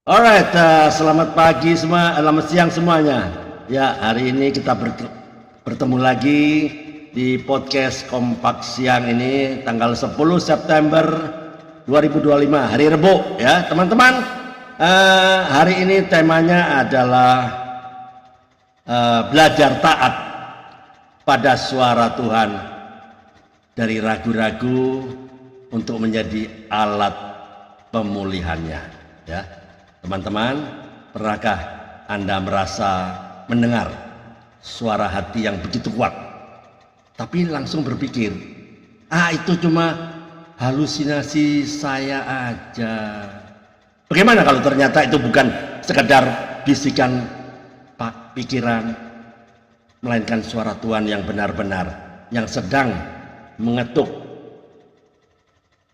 Alright, selamat pagi semua, selamat siang semuanya. Ya, hari ini kita bertemu lagi di podcast Kompak Siang ini tanggal 10 September 2025, hari Rebo ya, teman-teman. Hari ini temanya adalah belajar taat pada suara Tuhan, dari ragu-ragu untuk menjadi alat pemulihannya, ya. Teman-teman, pernahkah Anda merasa mendengar suara hati yang begitu kuat, tapi langsung berpikir, itu cuma halusinasi saya aja. Bagaimana kalau ternyata itu bukan sekedar bisikan pikiran, melainkan suara Tuhan yang benar-benar, yang sedang mengetuk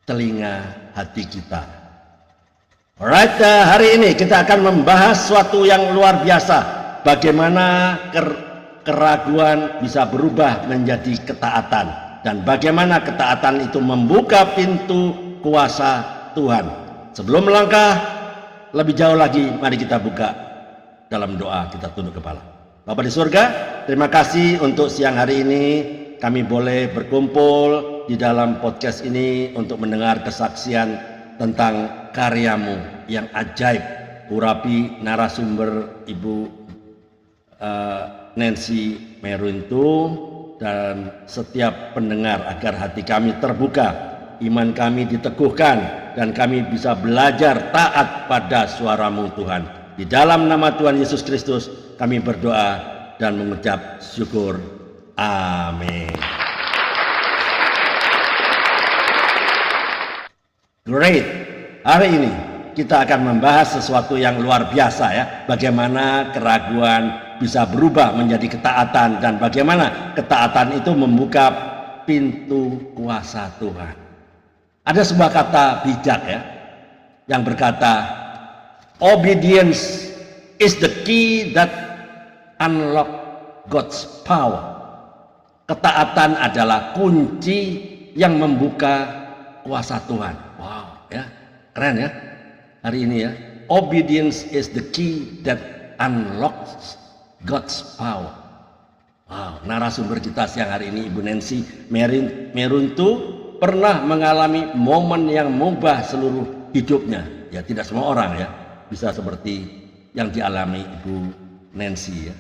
telinga hati kita. Alright, hari ini kita akan membahas sesuatu yang luar biasa. Bagaimana keraguan bisa berubah menjadi ketaatan, dan bagaimana ketaatan itu membuka pintu kuasa Tuhan. Sebelum melangkah lebih jauh lagi, mari kita buka dalam doa, kita tunduk kepala. Bapa di surga, terima kasih untuk siang hari ini kami boleh berkumpul di dalam podcast ini untuk mendengar kesaksian tentang karyamu yang ajaib. Urapi narasumber Ibu Nancy Meruntu dan setiap pendengar, agar hati kami terbuka, iman kami diteguhkan, dan kami bisa belajar taat pada suaramu Tuhan. Di dalam nama Tuhan Yesus Kristus kami berdoa dan mengucap syukur. Amin. Great. Hari ini kita akan membahas sesuatu yang luar biasa ya. Bagaimana keraguan bisa berubah menjadi ketaatan, dan bagaimana ketaatan itu membuka pintu kuasa Tuhan. Ada sebuah kata bijak ya, yang berkata, obedience is the key that unlock God's power. Ketaatan adalah kunci yang membuka kuasa Tuhan. Wow, ya, keren ya hari ini ya. Obedience is the key that unlocks God's power. Wow, narasumber kita siang hari ini Ibu Nancy Meruntu pernah mengalami momen yang mengubah seluruh hidupnya. Ya, tidak semua orang ya bisa seperti yang dialami Ibu Nancy ya.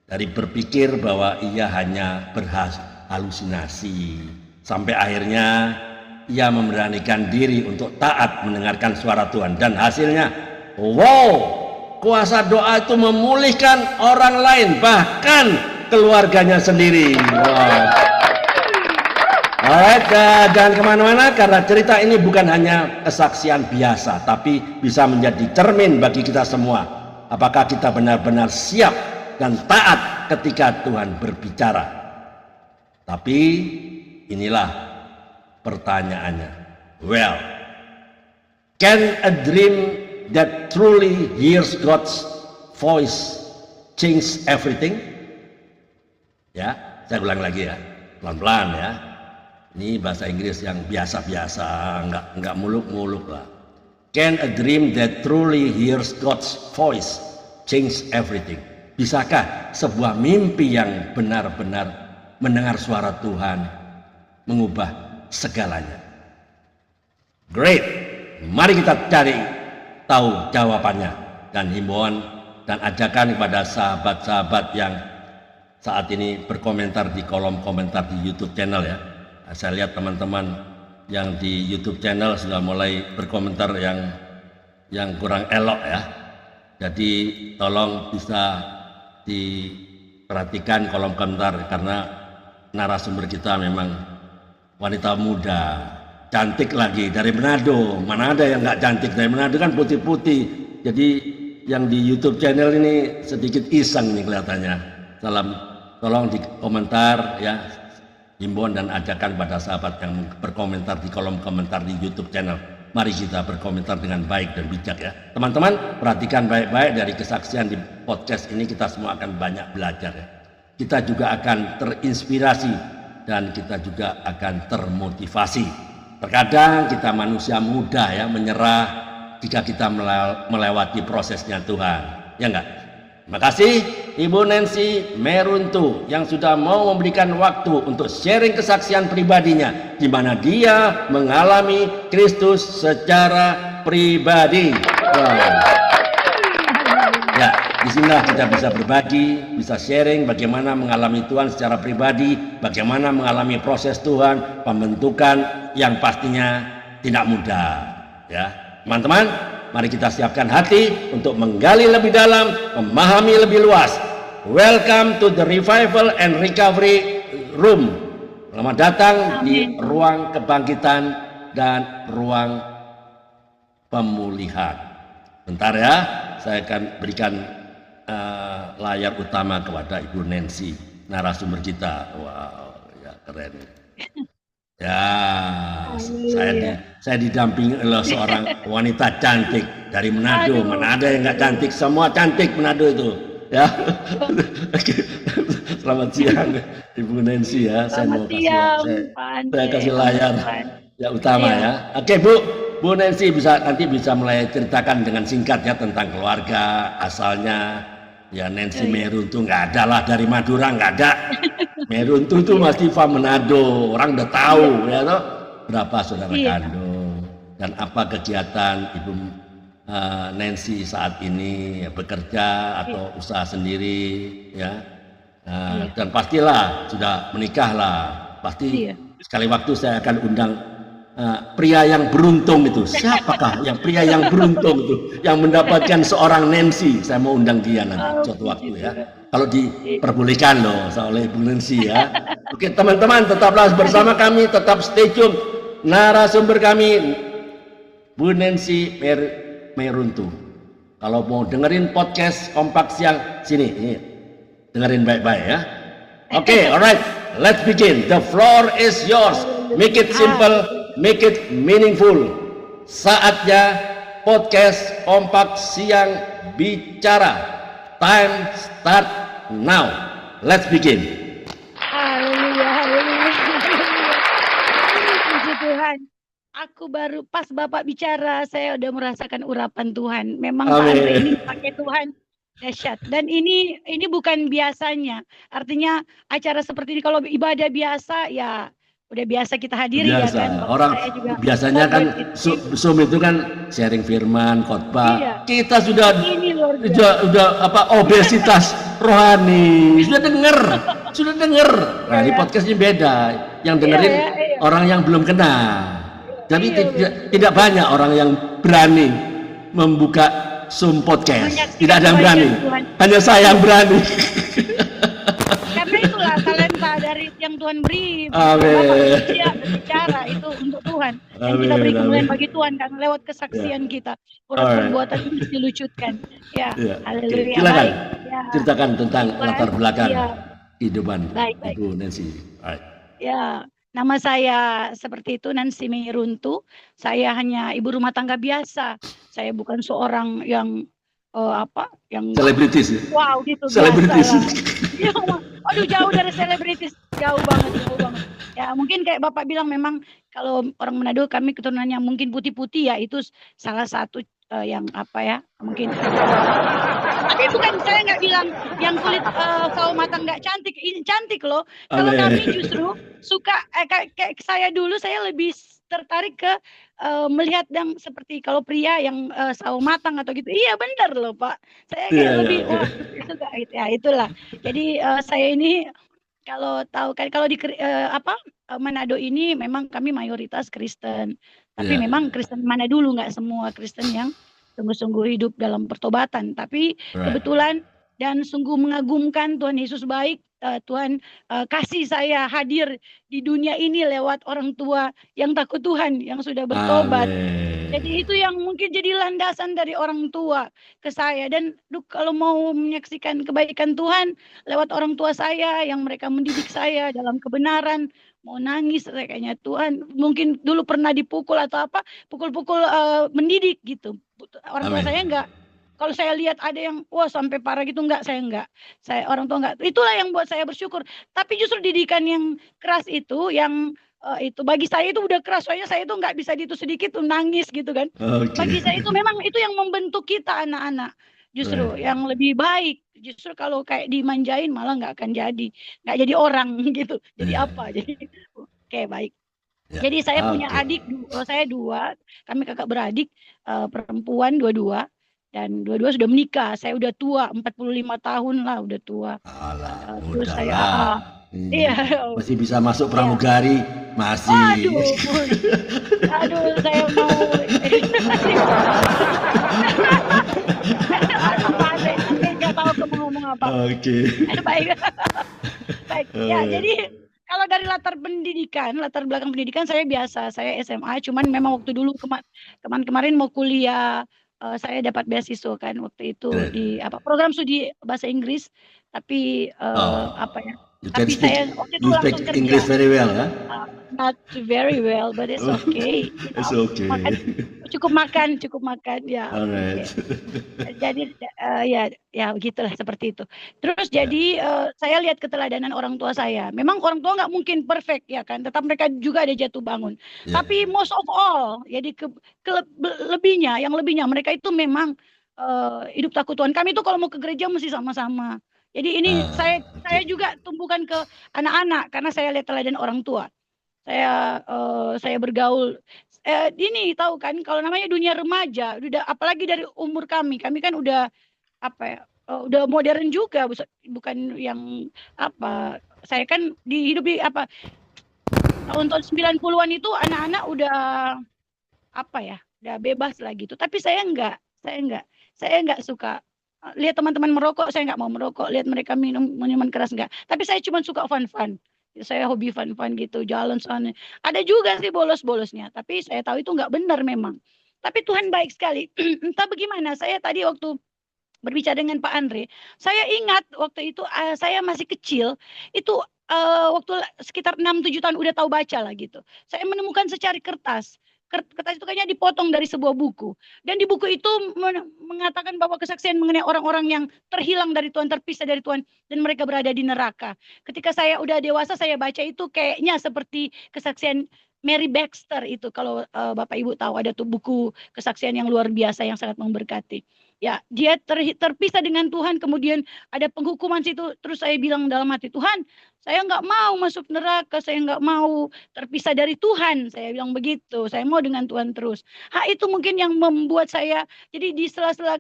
Dari berpikir bahwa ia hanya berhalusinasi, sampai akhirnya ia memberanikan diri untuk taat mendengarkan suara Tuhan, dan hasilnya, wow, kuasa doa itu memulihkan orang lain, bahkan keluarganya sendiri. Wow. Alright, jangan kemana-mana, karena cerita ini bukan hanya kesaksian biasa, tapi bisa menjadi cermin bagi kita semua. Apakah kita benar-benar siap dan taat ketika Tuhan berbicara? Tapi inilah pertanyaannya. Well, can a dream that truly hears God's voice change everything? Ya, saya ulang lagi ya, pelan-pelan ya. Ini bahasa Inggris yang biasa-biasa, enggak muluk-muluk lah. Can a dream that truly hears God's voice change everything? Bisakah sebuah mimpi yang benar-benar mendengar suara Tuhan mengubah segalanya? Great. Mari kita cari tahu jawabannya, dan himbauan dan ajakan kepada sahabat-sahabat yang saat ini berkomentar di kolom komentar di YouTube channel ya. Saya lihat teman-teman yang di YouTube channel sudah mulai berkomentar yang kurang elok ya. Jadi tolong bisa diperhatikan kolom komentar, karena narasumber kita memang wanita muda, cantik lagi, dari Manado. Mana ada yang nggak cantik dari Manado, kan putih-putih. Jadi yang di YouTube channel ini sedikit iseng nih kelihatannya. Tolong di komentar ya, himbauan dan ajakan pada sahabat yang berkomentar di kolom komentar di YouTube channel. Mari kita berkomentar dengan baik dan bijak ya. Teman-teman, perhatikan baik-baik dari kesaksian di podcast ini, kita semua akan banyak belajar ya. Kita juga akan terinspirasi, dan kita juga akan termotivasi. Terkadang kita manusia muda ya, menyerah jika kita melewati prosesnya Tuhan. Ya enggak? Terima kasih Ibu Nancy Meruntu yang sudah mau memberikan waktu untuk sharing kesaksian pribadinya di mana dia mengalami Kristus secara pribadi. Wow. Ya, disinilah kita bisa berbagi, bisa sharing bagaimana mengalami Tuhan secara pribadi, bagaimana mengalami proses Tuhan, pembentukan yang pastinya tidak mudah. Ya, teman-teman, mari kita siapkan hati untuk menggali lebih dalam, memahami lebih luas. Welcome to the Revival and Recovery Room. Selamat datang di ruang kebangkitan dan ruang pemulihan. Bentar ya, saya akan berikan layar utama kepada Ibu Nancy, narasumber kita. Wow, ya keren. Ya, saya didampingi oleh seorang wanita cantik dari Manado. Mana ada yang nggak cantik? Semua cantik Manado itu. Ya. Selamat siang Ibu Nancy ya. Selamat saya kasih layar ya utama ya. Oke Bu Nancy nanti bisa mulai ceritakan dengan singkat ya tentang keluarga asalnya. Ya Nancy Meruntu nggak ada lah, dari Madura nggak ada. Meruntu itu masih Manado, orang udah tahu ya toh. Berapa saudara kandung dan apa kegiatan Ibu Nancy saat ini ya, bekerja atau usaha sendiri ya. Dan pastilah sudah menikah lah. Pasti sekali waktu saya akan undang pria yang beruntung itu. Siapakah yang pria yang beruntung itu yang mendapatkan seorang Nancy? Saya mau undang dia nanti suatu waktu ya. Kalau diperbolehkan loh oleh Ibu Nancy ya. Oke teman-teman, tetaplah bersama kami, tetap stay tune. Narasumber kami Bu Nancy Meruntu. Kalau mau dengerin podcast Kompak Siang sini, dengerin baik-baik ya. Oke, alright, let's begin. The floor is yours. Make it simple, make it meaningful. Saatnya podcast Kompak Siang bicara. Time start now. Let's begin. Haleluya, haleluya. Puji Tuhan. Aku baru pas Bapak bicara, saya udah merasakan urapan Tuhan. Memang Pak Andre ini pakai Tuhan dahsyat. Dan ini bukan biasanya. Artinya acara seperti ini kalau ibadah biasa ya udah biasa kita hadiri ya kan. Orang biasanya kan Zoom itu kan sharing firman, khotbah. Kita sudah obesitas rohani. Sudah dengar. Nah, di podcast ini beda. Yang dengerin orang yang belum kenal. Tapi tidak banyak orang yang berani membuka Zoom podcast. Tidak ada yang berani. Hanya saya yang berani. Karena itulah talenta dari yang Tuhan beri. Dia berbicara itu untuk Tuhan. Dan kita beri kemuliaan bagi Tuhan kan lewat kesaksian kita. Perbuatan itu dilucutkan. Ya, haleluya. Silakan ceritakan tentang latar belakang kehidupan Ibu Nancy. Ya. Nama saya seperti itu, Nancy Meruntu. Saya hanya ibu rumah tangga biasa. Saya bukan seorang yang yang selebritis. Wow, gitu. Selebritis. Ya, aduh jauh dari selebritis, jauh banget. Ya mungkin kayak Bapak bilang memang kalau orang Manado kami keturunannya mungkin putih-putih ya itu salah satu yang mungkin. Tapi bukan saya nggak bilang yang kulit sawo matang nggak cantik, ini cantik loh. Kalau kami justru suka kayak saya dulu saya lebih tertarik ke melihat yang seperti kalau pria yang sawo matang atau gitu. Iya benar loh Pak. Saya kayak lebih suka itu ya itulah. Jadi saya ini kalau tahu kan kalau di Manado ini memang kami mayoritas Kristen. Tapi memang Kristen mana dulu nggak semua Kristen yang sungguh-sungguh hidup dalam pertobatan. Tapi kebetulan dan sungguh mengagumkan Tuhan Yesus baik. Tuhan kasih saya hadir di dunia ini lewat orang tua yang takut Tuhan, yang sudah bertobat. Jadi itu yang mungkin jadi landasan dari orang tua ke saya. Dan kalau mau menyaksikan kebaikan Tuhan lewat orang tua saya yang mereka mendidik saya dalam kebenaran, mau nangis kayaknya Tuhan mungkin dulu pernah dipukul atau pukul-pukul mendidik gitu. Orang tua saya enggak. Kalau saya lihat ada yang sampai parah gitu saya enggak. Saya orang tua enggak. Itulah yang buat saya bersyukur. Tapi justru didikan yang keras itu yang itu bagi saya itu udah keras, soalnya saya itu nggak bisa di itu sedikit tuh nangis gitu kan. Oke. Bagi saya itu memang itu yang membentuk kita anak-anak, justru Baik. yang lebih baik. Justru kalau kayak dimanjain malah nggak jadi orang gitu. Jadi Iya. apa? Jadi oke baik. Ya. Jadi saya punya Oke. adik, saya dua, kami kakak beradik, perempuan dua-dua, dan dua-dua sudah menikah. Saya udah tua, 45 tahun lah, udah tua. Alah, Terus saya, udahlah. iya, Masih bisa masuk iya. pramugari, masih. Waduh, aduh, saya mau, aduh, Pak Andre nggak tahu aku mau ngomong apa. Oke. Baik, baik. Ya, Eh, jadi kalau dari latar belakang pendidikan saya biasa, saya SMA, cuman memang waktu dulu kemarin mau kuliah, saya dapat beasiswa kan waktu itu di keren. apa program studi bahasa Inggris, tapi apa ya? Oh, Tapi saya waktu itu you langsung speak English kerja. very well, huh? Not very well, but it's Oh, okay. it's okay. Makan, cukup makan, ya. Alright. Oke. Jadi ya ya begitulah seperti itu. Terus Ya, jadi saya lihat keteladanan orang tua saya. Memang orang tua nggak mungkin perfect ya kan, tetap mereka juga ada jatuh bangun. ya, Tapi most of all, jadi lebihnya, yang lebihnya mereka itu memang hidup takut Tuhan. Kami itu kalau mau ke gereja mesti sama-sama. Jadi ini oke. saya juga tumbuhkan ke anak-anak karena saya lihat teladan orang tua. Saya bergaul, ini tahu kan kalau namanya dunia remaja, udah apalagi dari umur kami kan udah apa ya, udah modern juga, bukan yang apa, saya kan hidup di apa, tahun-tahun 90-an itu anak-anak udah apa ya, udah bebas lah gitu. Tapi saya enggak suka lihat teman-teman merokok, saya nggak mau merokok, lihat mereka minum minuman keras enggak. Tapi saya cuma suka fun-fun. Saya hobi fun-fun gitu, jalan sana. Ada juga sih bolos-bolosnya, tapi saya tahu itu nggak benar memang. Tapi Tuhan baik sekali. Entah bagaimana, saya tadi waktu berbicara dengan Pak Andre, saya ingat waktu itu saya masih kecil, itu waktu sekitar 6-7 tahun udah tahu baca lah gitu. Saya menemukan secari kertas. Kertas itu kayaknya dipotong dari sebuah buku. Dan di buku itu mengatakan bahwa kesaksian mengenai orang-orang yang terhilang dari Tuhan, terpisah dari Tuhan, dan mereka berada di neraka. Ketika saya udah dewasa, saya baca itu kayaknya seperti kesaksian Mary Baxter itu. Kalau Bapak Ibu tahu, ada tuh buku kesaksian yang luar biasa yang sangat memberkati. Ya, dia terpisah dengan Tuhan, kemudian ada penghukuman situ. Terus saya bilang dalam hati, Tuhan, saya nggak mau masuk neraka, saya nggak mau terpisah dari Tuhan. Saya bilang begitu, saya mau dengan Tuhan terus. Itu mungkin yang membuat saya, jadi di sela-sela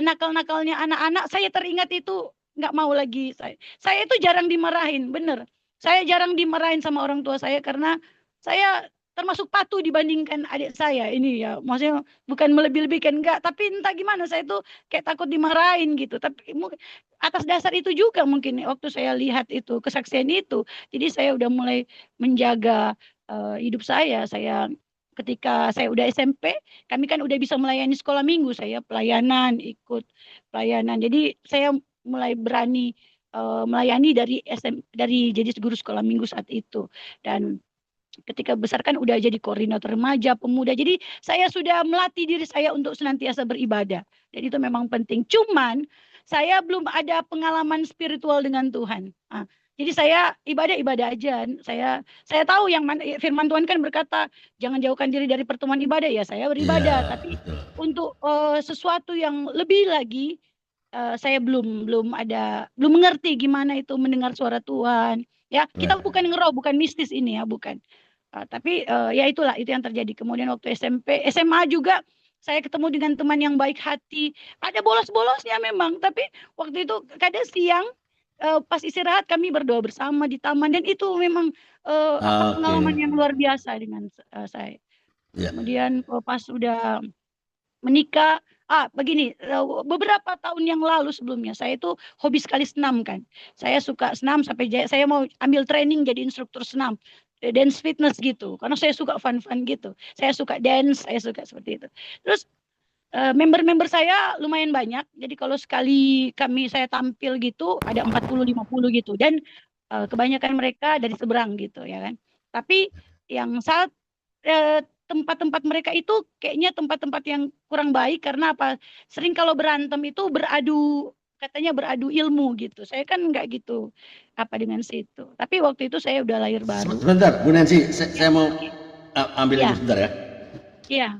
nakal-nakalnya anak-anak, saya teringat itu nggak mau lagi. Saya itu jarang dimarahin, bener. Saya jarang dimarahin sama orang tua saya karena saya termasuk patuh dibandingkan adik saya ini ya. Maksudnya bukan melebih-lebihkan enggak, tapi entah gimana saya tuh kayak takut dimarahin gitu. Tapi atas dasar itu juga mungkin waktu saya lihat itu kesaksian itu, jadi saya udah mulai menjaga hidup saya. Saya ketika saya udah SMP, kami kan udah bisa melayani sekolah minggu, saya ikut pelayanan. Jadi saya mulai berani melayani dari jadi guru sekolah minggu saat itu. Dan ketika besar kan udah jadi koordinator remaja, pemuda. Jadi saya sudah melatih diri saya untuk senantiasa beribadah. Dan itu memang penting. Cuman saya belum ada pengalaman spiritual dengan Tuhan. Jadi saya ibadah aja. Saya tahu yang firman Tuhan kan berkata jangan jauhkan diri dari pertemuan ibadah, ya saya Iya, beribadah. Tapi betul. untuk sesuatu yang lebih lagi saya belum mengerti gimana itu mendengar suara Tuhan. Ya, kita Baik. bukan ngeroh, bukan mistis ini ya, bukan. Tapi ya itulah itu yang terjadi. Kemudian waktu SMP, SMA juga saya ketemu dengan teman yang baik hati. Ada bolos-bolosnya memang, tapi waktu itu kadang siang pas istirahat kami berdoa bersama di taman, dan itu memang Oke. pengalaman yang luar biasa dengan saya. Ya. Kemudian pas udah menikah, begini, beberapa tahun yang lalu sebelumnya saya itu hobi sekali senam kan. Saya suka senam sampai saya mau ambil training jadi instruktur senam, dance fitness gitu. Karena saya suka fun-fun gitu. Saya suka dance, saya suka seperti itu. Terus member-member saya lumayan banyak. Jadi kalau sekali saya tampil gitu ada 40-50 gitu, dan kebanyakan mereka dari seberang gitu ya kan. Tapi yang saat tempat-tempat mereka itu kayaknya tempat-tempat yang kurang baik karena apa? Sering kalau berantem itu beradu katanya beradu ilmu gitu. Saya kan nggak gitu apa dengan situ. Tapi waktu itu saya udah lahir baru. Sebentar, Bu Nancy, saya mau ambil itu Ya, sebentar ya. ya.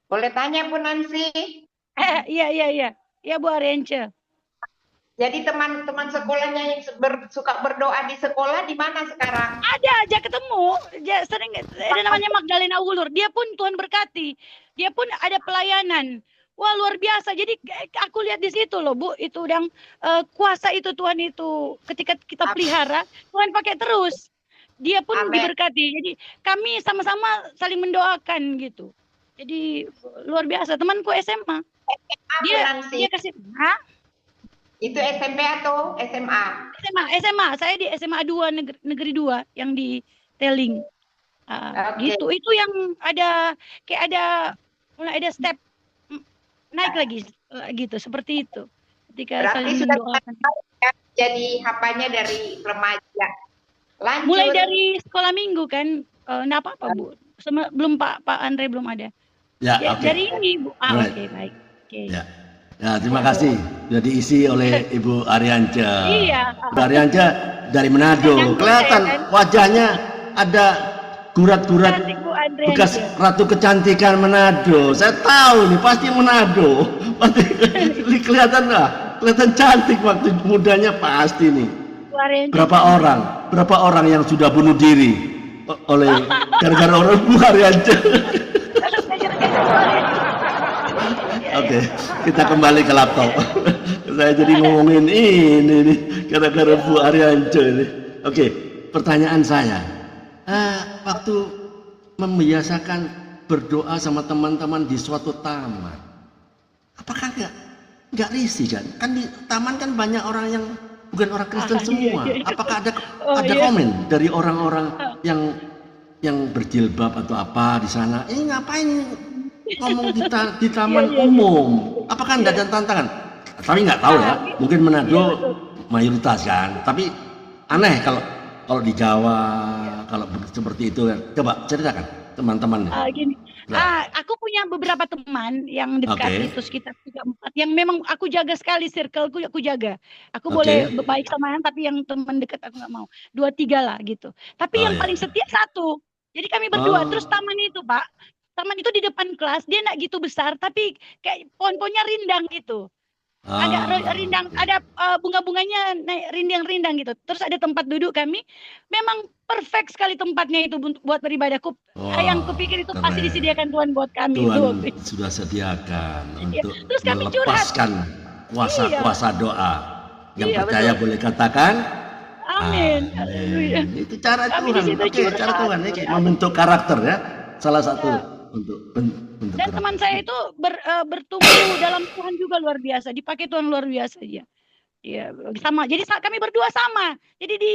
Boleh tanya Bu Nancy? Iya, iya, iya. Iya, Bu Arence. Jadi teman-teman sekolahnya yang suka berdoa di sekolah di mana sekarang? Ada aja ketemu. Sering ada namanya Magdalena Wulur. Dia pun Tuhan berkati. Dia pun ada pelayanan. Wah, luar biasa. Jadi aku lihat di situ loh, Bu, itu yang kuasa itu Tuhan itu ketika kita pelihara, Tuhan pakai terus. Dia pun Amin. diberkati. Jadi kami sama-sama saling mendoakan gitu. Jadi luar biasa. Temanku SMA. Dia kasih, hah? Itu SMP atau SMA? SMA. Saya di SMA 2 Negeri 2 yang di Teling. Gitu. Itu yang ada kayak mulai ada step naik lagi gitu, seperti itu. Ketika berarti sudah ya, jadi hapanya dari remaja. Lanjut. Mulai dari sekolah minggu kan, enggak apa-apa, Bu. Belum Pak Andre belum ada. Ya, oke. Dari ini, Bu. Right. Oke, baik. Oke. Ya. Ya, terima kasih sudah diisi oleh Ibu Ariance. Iya. Ibu Ariance dari Manado. Kelihatan wajahnya ada gurat-gurat bekas ratu kecantikan Manado. Saya tahu nih pasti Manado. Pasti kelihatan cantik waktu mudanya pasti nih. Berapa orang yang sudah bunuh diri oleh gara-gara orang Bu Ariance. Oke, kita kembali ke laptop. Saya jadi ngomongin ini nih, gara-gara Bu Ariance ini. Oke, pertanyaan saya, waktu membiasakan berdoa sama teman-teman di suatu taman, apakah nggak risih kan? Kan di taman kan banyak orang yang bukan orang Kristen semua. Apakah ada komen dari orang-orang yang berjilbab atau apa di sana? Ngapain ngomong di taman umum? Apakah enggak ada tantangan? Tapi nggak tahu ya, mungkin Manado mayoritas kan. Tapi aneh kalau di Jawa kalau seperti itu kan. Coba ceritakan teman-teman. Gini, aku punya beberapa teman yang dekat itu sekitar 3-4 yang memang aku jaga sekali, circleku aku jaga. Aku boleh baik sama tapi yang teman dekat aku nggak mau. 2-3 lah gitu. Tapi yang paling setia satu. Jadi kami berdua terus taman itu, Pak. Taman itu di depan kelas, dia enggak gitu besar, tapi kayak pohon-pohonnya rindang gitu. Agak rindang, ada bunga-bunganya naik rindang-rindang gitu. Terus ada tempat duduk kami, memang perfect sekali tempatnya itu buat beribadahku. Yang kupikir itu pasti disediakan Tuhan buat kami. Tuhan sudah sediakan untuk terus kami melepaskan kuasa doa. Yang percaya boleh katakan amin. Itu cara Tuhan. Cara Tuhan ini membentuk karakter ya. Salah satu untuk dan teman saya itu bertumbuh dalam Tuhan juga luar biasa, dipakai Tuhan luar biasa dia. Ya, sama. Jadi kami berdua sama. Jadi di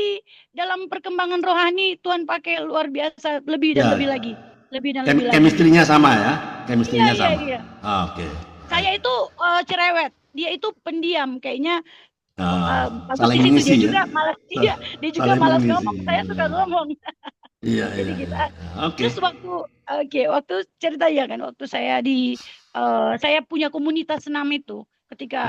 dalam perkembangan rohani Tuhan pakai luar biasa, lebih dan lebih lagi. Lebih dan lebih lagi. Chemistry-nya sama ya? Chemistry-nya sama. Iya. Oke. Saya itu cerewet, dia itu pendiam kayaknya. Saling mengisi dia juga malas juga malas ngomong, saya suka ngomong. Iya. Terus waktu cerita ya kan, waktu saya saya punya komunitas senam itu, ketika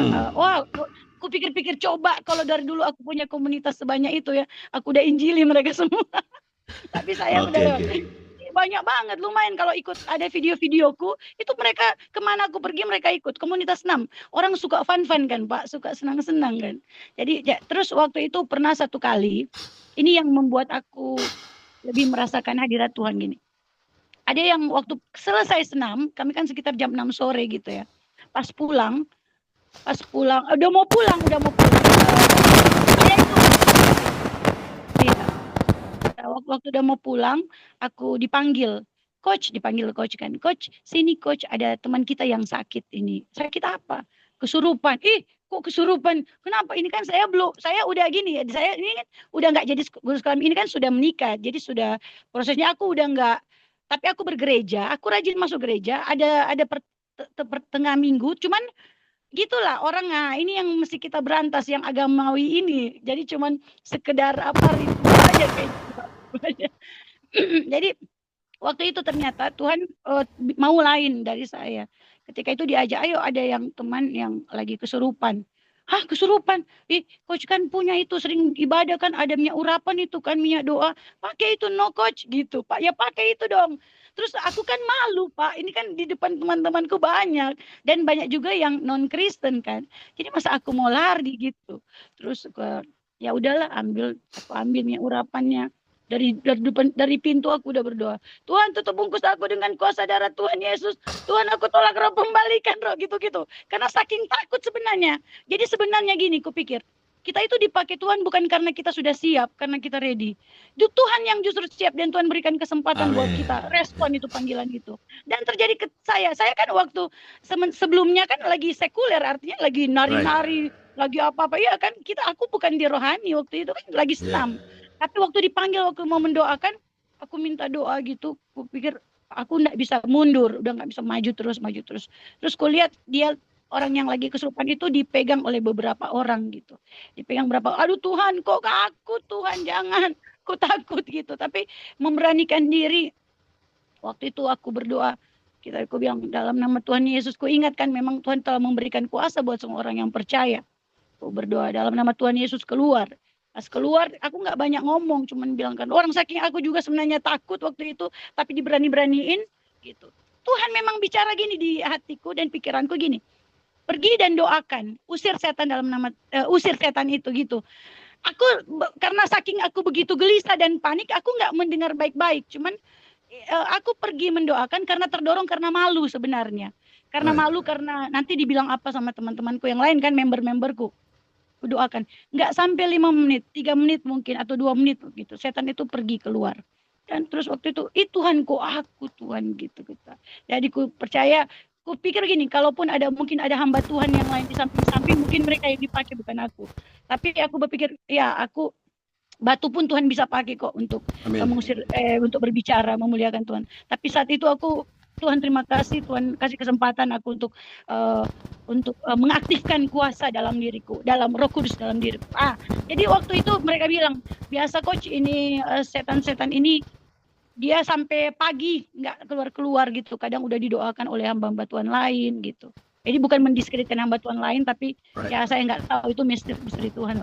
aku pikir-pikir coba kalau dari dulu aku punya komunitas sebanyak itu ya, aku udah injili mereka semua. Tapi saya udah banyak banget, lumayan kalau ikut ada video-videoku itu mereka kemana aku pergi mereka ikut komunitas senam. Orang suka fun kan Pak, suka senang-senang kan. Jadi terus waktu itu pernah satu kali, ini yang membuat aku lebih merasakan hadirat Tuhan gini. Ada yang waktu selesai senam, kami kan sekitar jam 6 sore gitu ya. Pas pulang, udah mau pulang. Saya itu, waktu udah mau pulang, aku dipanggil coach kan. Coach, sini coach, ada teman kita yang sakit ini. Sakit apa? Kesurupan. Kok kesurupan? Kenapa? Ini kan saya udah gini ya. Saya ini kan udah nggak jadi guru sekolah ini kan sudah menikah. Jadi sudah prosesnya aku udah nggak. Tapi aku bergereja. Aku rajin masuk gereja. Ada tengah minggu. Cuman gitulah orang. Nah, ini yang mesti kita berantas, yang agamawi ini. Jadi cuman sekedar apa ritual aja kayak gitu. Jadi waktu itu ternyata Tuhan mau lain dari saya. Ketika itu diajak, ayo ada yang teman yang lagi kesurupan. Hah, kesurupan? Coach kan punya itu, sering ibadah kan, ada minyak urapan itu kan, minyak doa. Pakai itu no coach gitu, Pak. Ya pakai itu dong. Terus aku kan malu, Pak. Ini kan di depan teman-temanku banyak. Dan banyak juga yang non-Kristen kan. Jadi masa aku mau lari gitu. Terus ya udahlah, aku ambil minyak urapannya. Dari pintu aku udah berdoa. Tuhan, tutup bungkus aku dengan kuasa darah Tuhan Yesus. Tuhan, aku tolak roh pembalikan roh, gitu-gitu. Karena saking takut sebenarnya. Jadi sebenarnya gini, kupikir kita itu dipakai Tuhan bukan karena kita sudah siap, karena kita ready. Itu Tuhan yang justru siap, dan Tuhan berikan kesempatan buat kita respon itu panggilan itu. Dan terjadi ke saya kan waktu sebelumnya kan lagi sekuler, artinya lagi nari-nari, lagi apa-apa ya kan, aku bukan di rohani waktu itu kan, lagi senam. Tapi waktu dipanggil, waktu mau mendoakan, aku minta doa gitu. Aku pikir aku nggak bisa mundur, udah nggak bisa maju terus. Terus aku lihat dia, orang yang lagi kesurupan itu dipegang oleh beberapa orang gitu. Dipegang berapa, aduh Tuhan, kok aku, Tuhan jangan, aku takut gitu. Tapi memberanikan diri. Waktu itu aku berdoa, aku bilang dalam nama Tuhan Yesus, ku ingatkan memang Tuhan telah memberikan kuasa buat semua orang yang percaya. Aku berdoa dalam nama Tuhan Yesus, keluar. Pas keluar, aku nggak banyak ngomong, cuman bilang kan, orang saking aku juga sebenarnya takut waktu itu, tapi diberani-beraniin gitu. Tuhan memang bicara gini di hatiku dan pikiranku gini, pergi dan doakan, usir setan dalam nama, usir setan itu gitu. Aku karena saking aku begitu gelisah dan panik, aku nggak mendengar baik-baik, cuman aku pergi mendoakan karena terdorong, karena malu sebenarnya. Karena malu, karena nanti dibilang apa sama teman-temanku yang lain kan, member-memberku. Doakan, nggak sampai 5 menit, 3 menit mungkin atau 2 menit gitu, setan itu pergi keluar. Dan terus waktu itu, Tuhan, kok aku Tuhan gitu kita. Jadi ku percaya, ku pikir gini, kalaupun mungkin ada hamba Tuhan yang lain di samping-samping, mungkin mereka yang dipakai bukan aku. Tapi aku berpikir, ya aku batu pun Tuhan bisa pakai kok untuk mengusir, untuk berbicara, memuliakan Tuhan. Tapi saat itu aku, Tuhan terima kasih, Tuhan kasih kesempatan aku untuk mengaktifkan kuasa dalam diriku, dalam Roh Kudus dalam diriku. Jadi waktu itu mereka bilang, biasa coach ini setan-setan ini dia sampai pagi nggak keluar-keluar gitu. Kadang udah didoakan oleh hamba-hamba Tuhan lain gitu. Jadi bukan mendiskreditkan hamba Tuhan lain, tapi ya saya nggak tahu itu misteri Tuhan.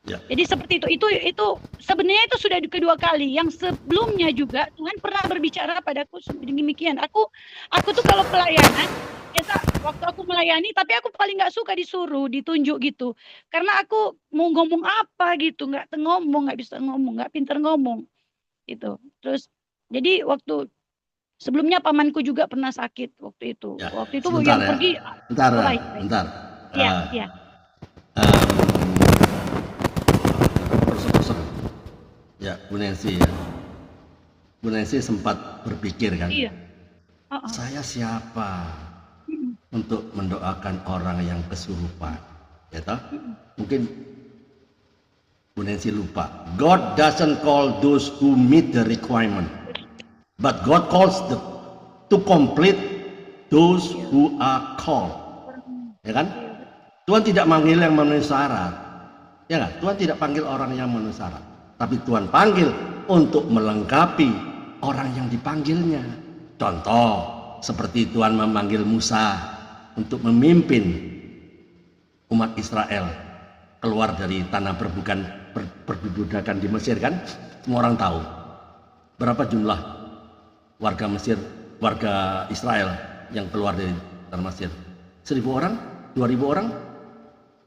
Ya. Jadi seperti itu sebenarnya itu sudah kedua kali. Yang sebelumnya juga Tuhan pernah berbicara padaku demikian. Aku tuh kalau pelayanan, waktu aku melayani, tapi aku paling nggak suka disuruh, ditunjuk gitu. Karena aku mau ngomong apa gitu, nggak bisa ngomong, nggak pintar ngomong gitu. Terus jadi waktu sebelumnya pamanku juga pernah sakit waktu itu. Ya, waktu itu yang pergi. Bentar. Iya. Ya, Bu Nancy sempat berpikir kan, saya siapa untuk mendoakan orang yang kesurupan, ya toh? Mungkin Bu Nancy lupa, God doesn't call those who meet the requirement, but God calls to complete those who are called, ya kan? Tuhan tidak manggil yang memenuhi syarat, ya kan? Tuhan tidak panggil orang yang memenuhi syarat, tapi Tuhan panggil untuk melengkapi orang yang dipanggilnya. Contoh, seperti Tuhan memanggil Musa untuk memimpin umat Israel keluar dari tanah perbudakan di Mesir kan? Semua orang tahu. Berapa jumlah warga Mesir, warga Israel yang keluar dari tanah Mesir? 1.000 orang? 2.000 orang?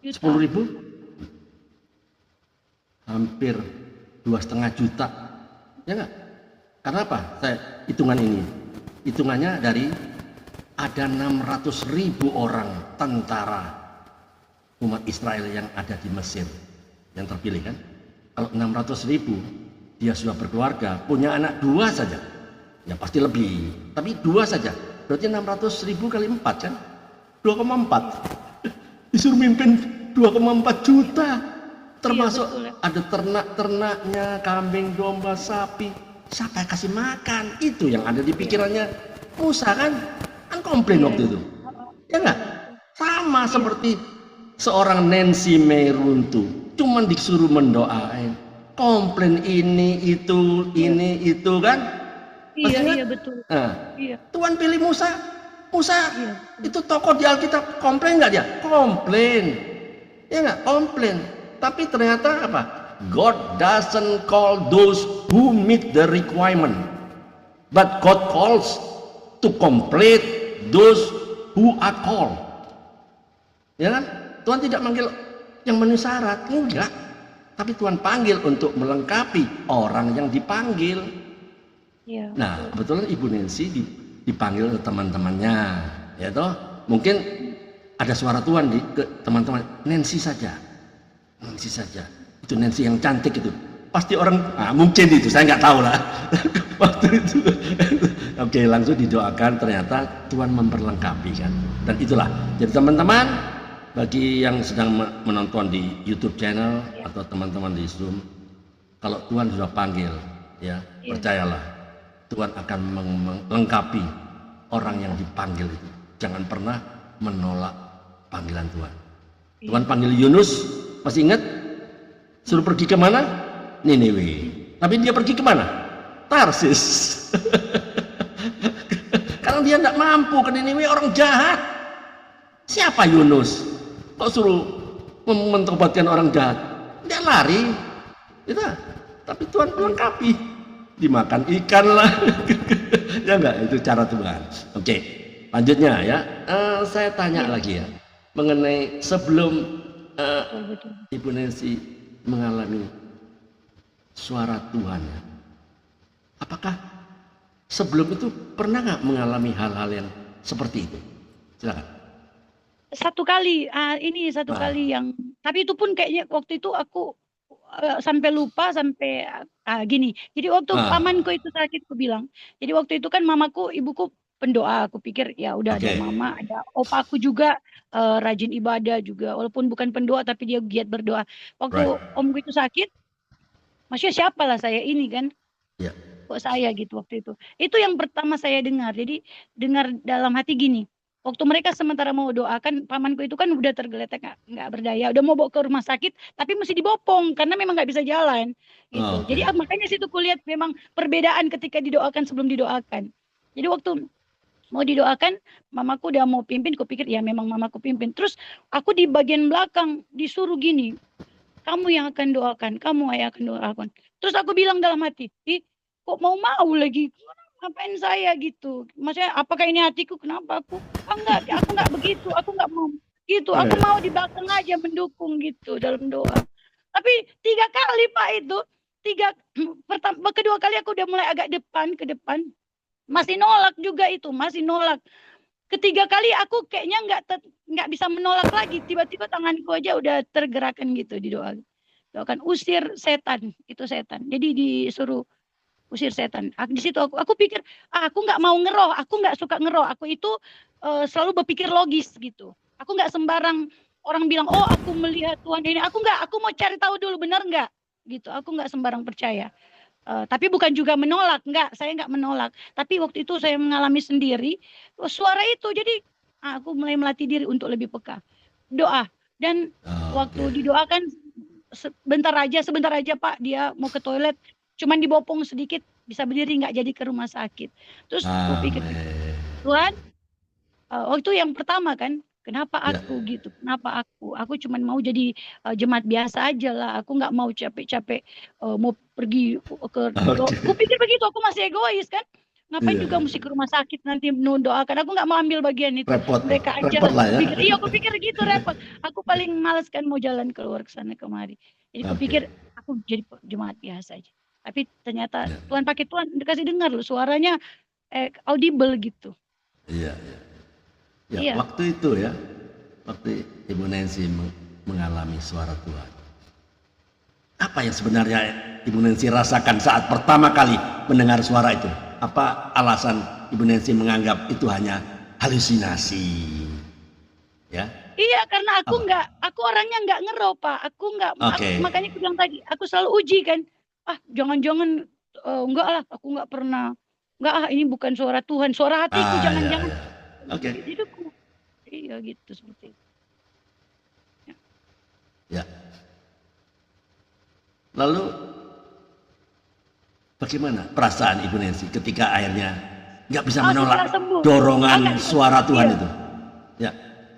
10.000? Hampir 2,5 juta, ya nggak? Karena apa? Saya hitungannya dari ada 600.000 orang tentara umat Israel yang ada di Mesir yang terpilih kan. Kalau 600.000 dia sudah berkeluarga, punya anak 2 saja, ya pasti lebih, tapi 2 saja, berarti 600.000 kali 4 kan, 2,4 disuruh mimpin 2,4 juta. Termasuk ada ternak-ternaknya, kambing, domba, sapi. Siapa yang kasih makan? Itu yang ada di pikirannya Musa kan? Kan komplain waktu itu. Ya enggak? Sama Sama seperti seorang Nancy May runtuh, cuman disuruh mendoain, komplain ini itu kan. Masih Iya, ingat? iya betul. Nah, Iya, Tuhan pilih Musa. Musa iya. itu tokoh di Alkitab, komplain nggak dia? Komplain, ya nggak? Komplain. Tapi ternyata apa? God doesn't call those who meet the requirement, but God calls to complete those who are called. Ya kan? Tuhan tidak manggil yang memenuhi syarat, enggak. Tapi Tuhan panggil untuk melengkapi orang yang dipanggil. Iya. Nah, kebetulan Ibu Nancy dipanggil ke teman-temannya, ya toh. Mungkin ada suara Tuhan ke teman-teman, Nancy saja. Nancy saja. Itu Nancy yang cantik itu. Pasti orang, mungkin itu, saya nggak tahu lah. Waktu itu. Oke, langsung didoakan, ternyata Tuhan memperlengkapi kan. Dan itulah. Jadi teman-teman, bagi yang sedang menonton di YouTube channel atau teman-teman di Zoom, kalau Tuhan sudah panggil, ya percayalah, Tuhan akan melengkapi orang yang dipanggil itu. Jangan pernah menolak panggilan Tuhan. Tuhan panggil Yunus, masih ingat? Suruh pergi kemana? Niniwe. Tapi dia pergi kemana? Tarsis. Karena dia tidak mampu ke Niniwe, orang jahat. Siapa Yunus? Kok suruh mentobatkan orang jahat? Dia lari. Gitu. Tapi Tuhan melengkapi. Dimakan ikan lah. Ya enggak, itu cara Tuhan. Oke, lanjutnya ya. Saya tanya lagi ya. Mengenai sebelum Ibu Nancy mengalami suara Tuhan ya. Apakah sebelum itu pernah nggak mengalami hal-hal yang seperti itu? Silakan. Satu kali, satu kali yang, tapi itu pun kayaknya waktu itu aku sampai lupa sampai gini. Jadi waktu pamanku itu sakit, aku bilang. Jadi waktu itu kan mamaku, ibuku pendoa. Aku pikir ya udah ada mama, ada opaku juga rajin ibadah juga. Walaupun bukan pendoa tapi dia giat berdoa. Waktu omku itu sakit, maksudnya siapa lah saya ini kan? Yeah. Kok saya gitu waktu itu. Itu yang pertama saya dengar. Jadi dengar dalam hati gini. Waktu mereka sementara mau doakan, pamanku itu kan udah tergeletak, nggak berdaya, udah mau bawa ke rumah sakit, tapi mesti dibopong karena memang nggak bisa jalan. Gitu. Jadi makanya situ kulihat memang perbedaan ketika didoakan sebelum didoakan. Jadi waktu mau didoakan, mamaku udah mau pimpin, kupikir ya memang mamaku pimpin. Terus aku di bagian belakang disuruh gini, kamu yang akan doakan, kamu yang akan doakan. Terus aku bilang dalam hati, kok mau lagi? Ngapain saya gitu? Maksudnya apakah ini hatiku? Kenapa aku? Enggak, aku enggak begitu. Aku enggak mau gitu. Aku mau di belakang aja mendukung gitu dalam doa. Tapi 3 kali Pak itu, kedua kali aku udah mulai agak ke depan. Masih nolak juga itu, masih nolak. Ketiga kali aku kayaknya nggak bisa menolak lagi. Tiba-tiba tanganku aja udah tergerakkan gitu di doa. Doakan usir setan, itu setan. Jadi disuruh usir setan. Di situ aku pikir, aku nggak mau ngeroh, aku nggak suka ngeroh. Aku itu selalu berpikir logis gitu. Aku nggak sembarang orang bilang, oh aku melihat Tuhan ini. Aku mau cari tahu dulu benar nggak gitu. Aku nggak sembarang percaya. Tapi bukan juga menolak, saya nggak menolak. Tapi waktu itu saya mengalami sendiri suara itu. Jadi aku mulai melatih diri untuk lebih peka. Doa. Dan waktu didoakan sebentar aja Pak, dia mau ke toilet. Cuman dibopong sedikit, bisa berdiri, nggak jadi ke rumah sakit. Terus aku pikir, Tuhan, waktu yang pertama kan, kenapa aku gitu? Kenapa aku? Aku cuman mau jadi jemaat biasa aja lah. Aku nggak mau capek-capek mau pergi ke. Aku pikir begitu, aku masih egois kan. Ngapain juga mesti ke rumah sakit nanti mendoakan. Aku nggak mau ambil bagian itu. Repot, mereka aja. Iya, aku pikir gitu repot. Aku paling males kan mau jalan keluar ke sana kemari. Jadi aku pikir aku jadi jemaat biasa aja. Tapi ternyata Tuhan dikasih dengar loh suaranya audible gitu. Iya. Waktu itu ya, waktu Ibu Nancy mengalami suara Tuhan. Apa yang sebenarnya Ibu Nancy rasakan saat pertama kali mendengar suara itu? Apa alasan Ibu Nancy menganggap itu hanya halusinasi? Ya. Iya, karena aku orangnya nggak ngeroh Pak. Makanya aku bilang tadi, aku selalu uji kan. Jangan-jangan enggak lah, aku nggak pernah. Enggak, ini bukan suara Tuhan, suara hatiku, jangan-jangan. Oke. Hidupku. Iya gitu seperti itu. Lalu bagaimana perasaan Ibu Nancy ketika akhirnya nggak bisa menolak setelah sembuh. dorongan suara Tuhan Iya. itu? Ya.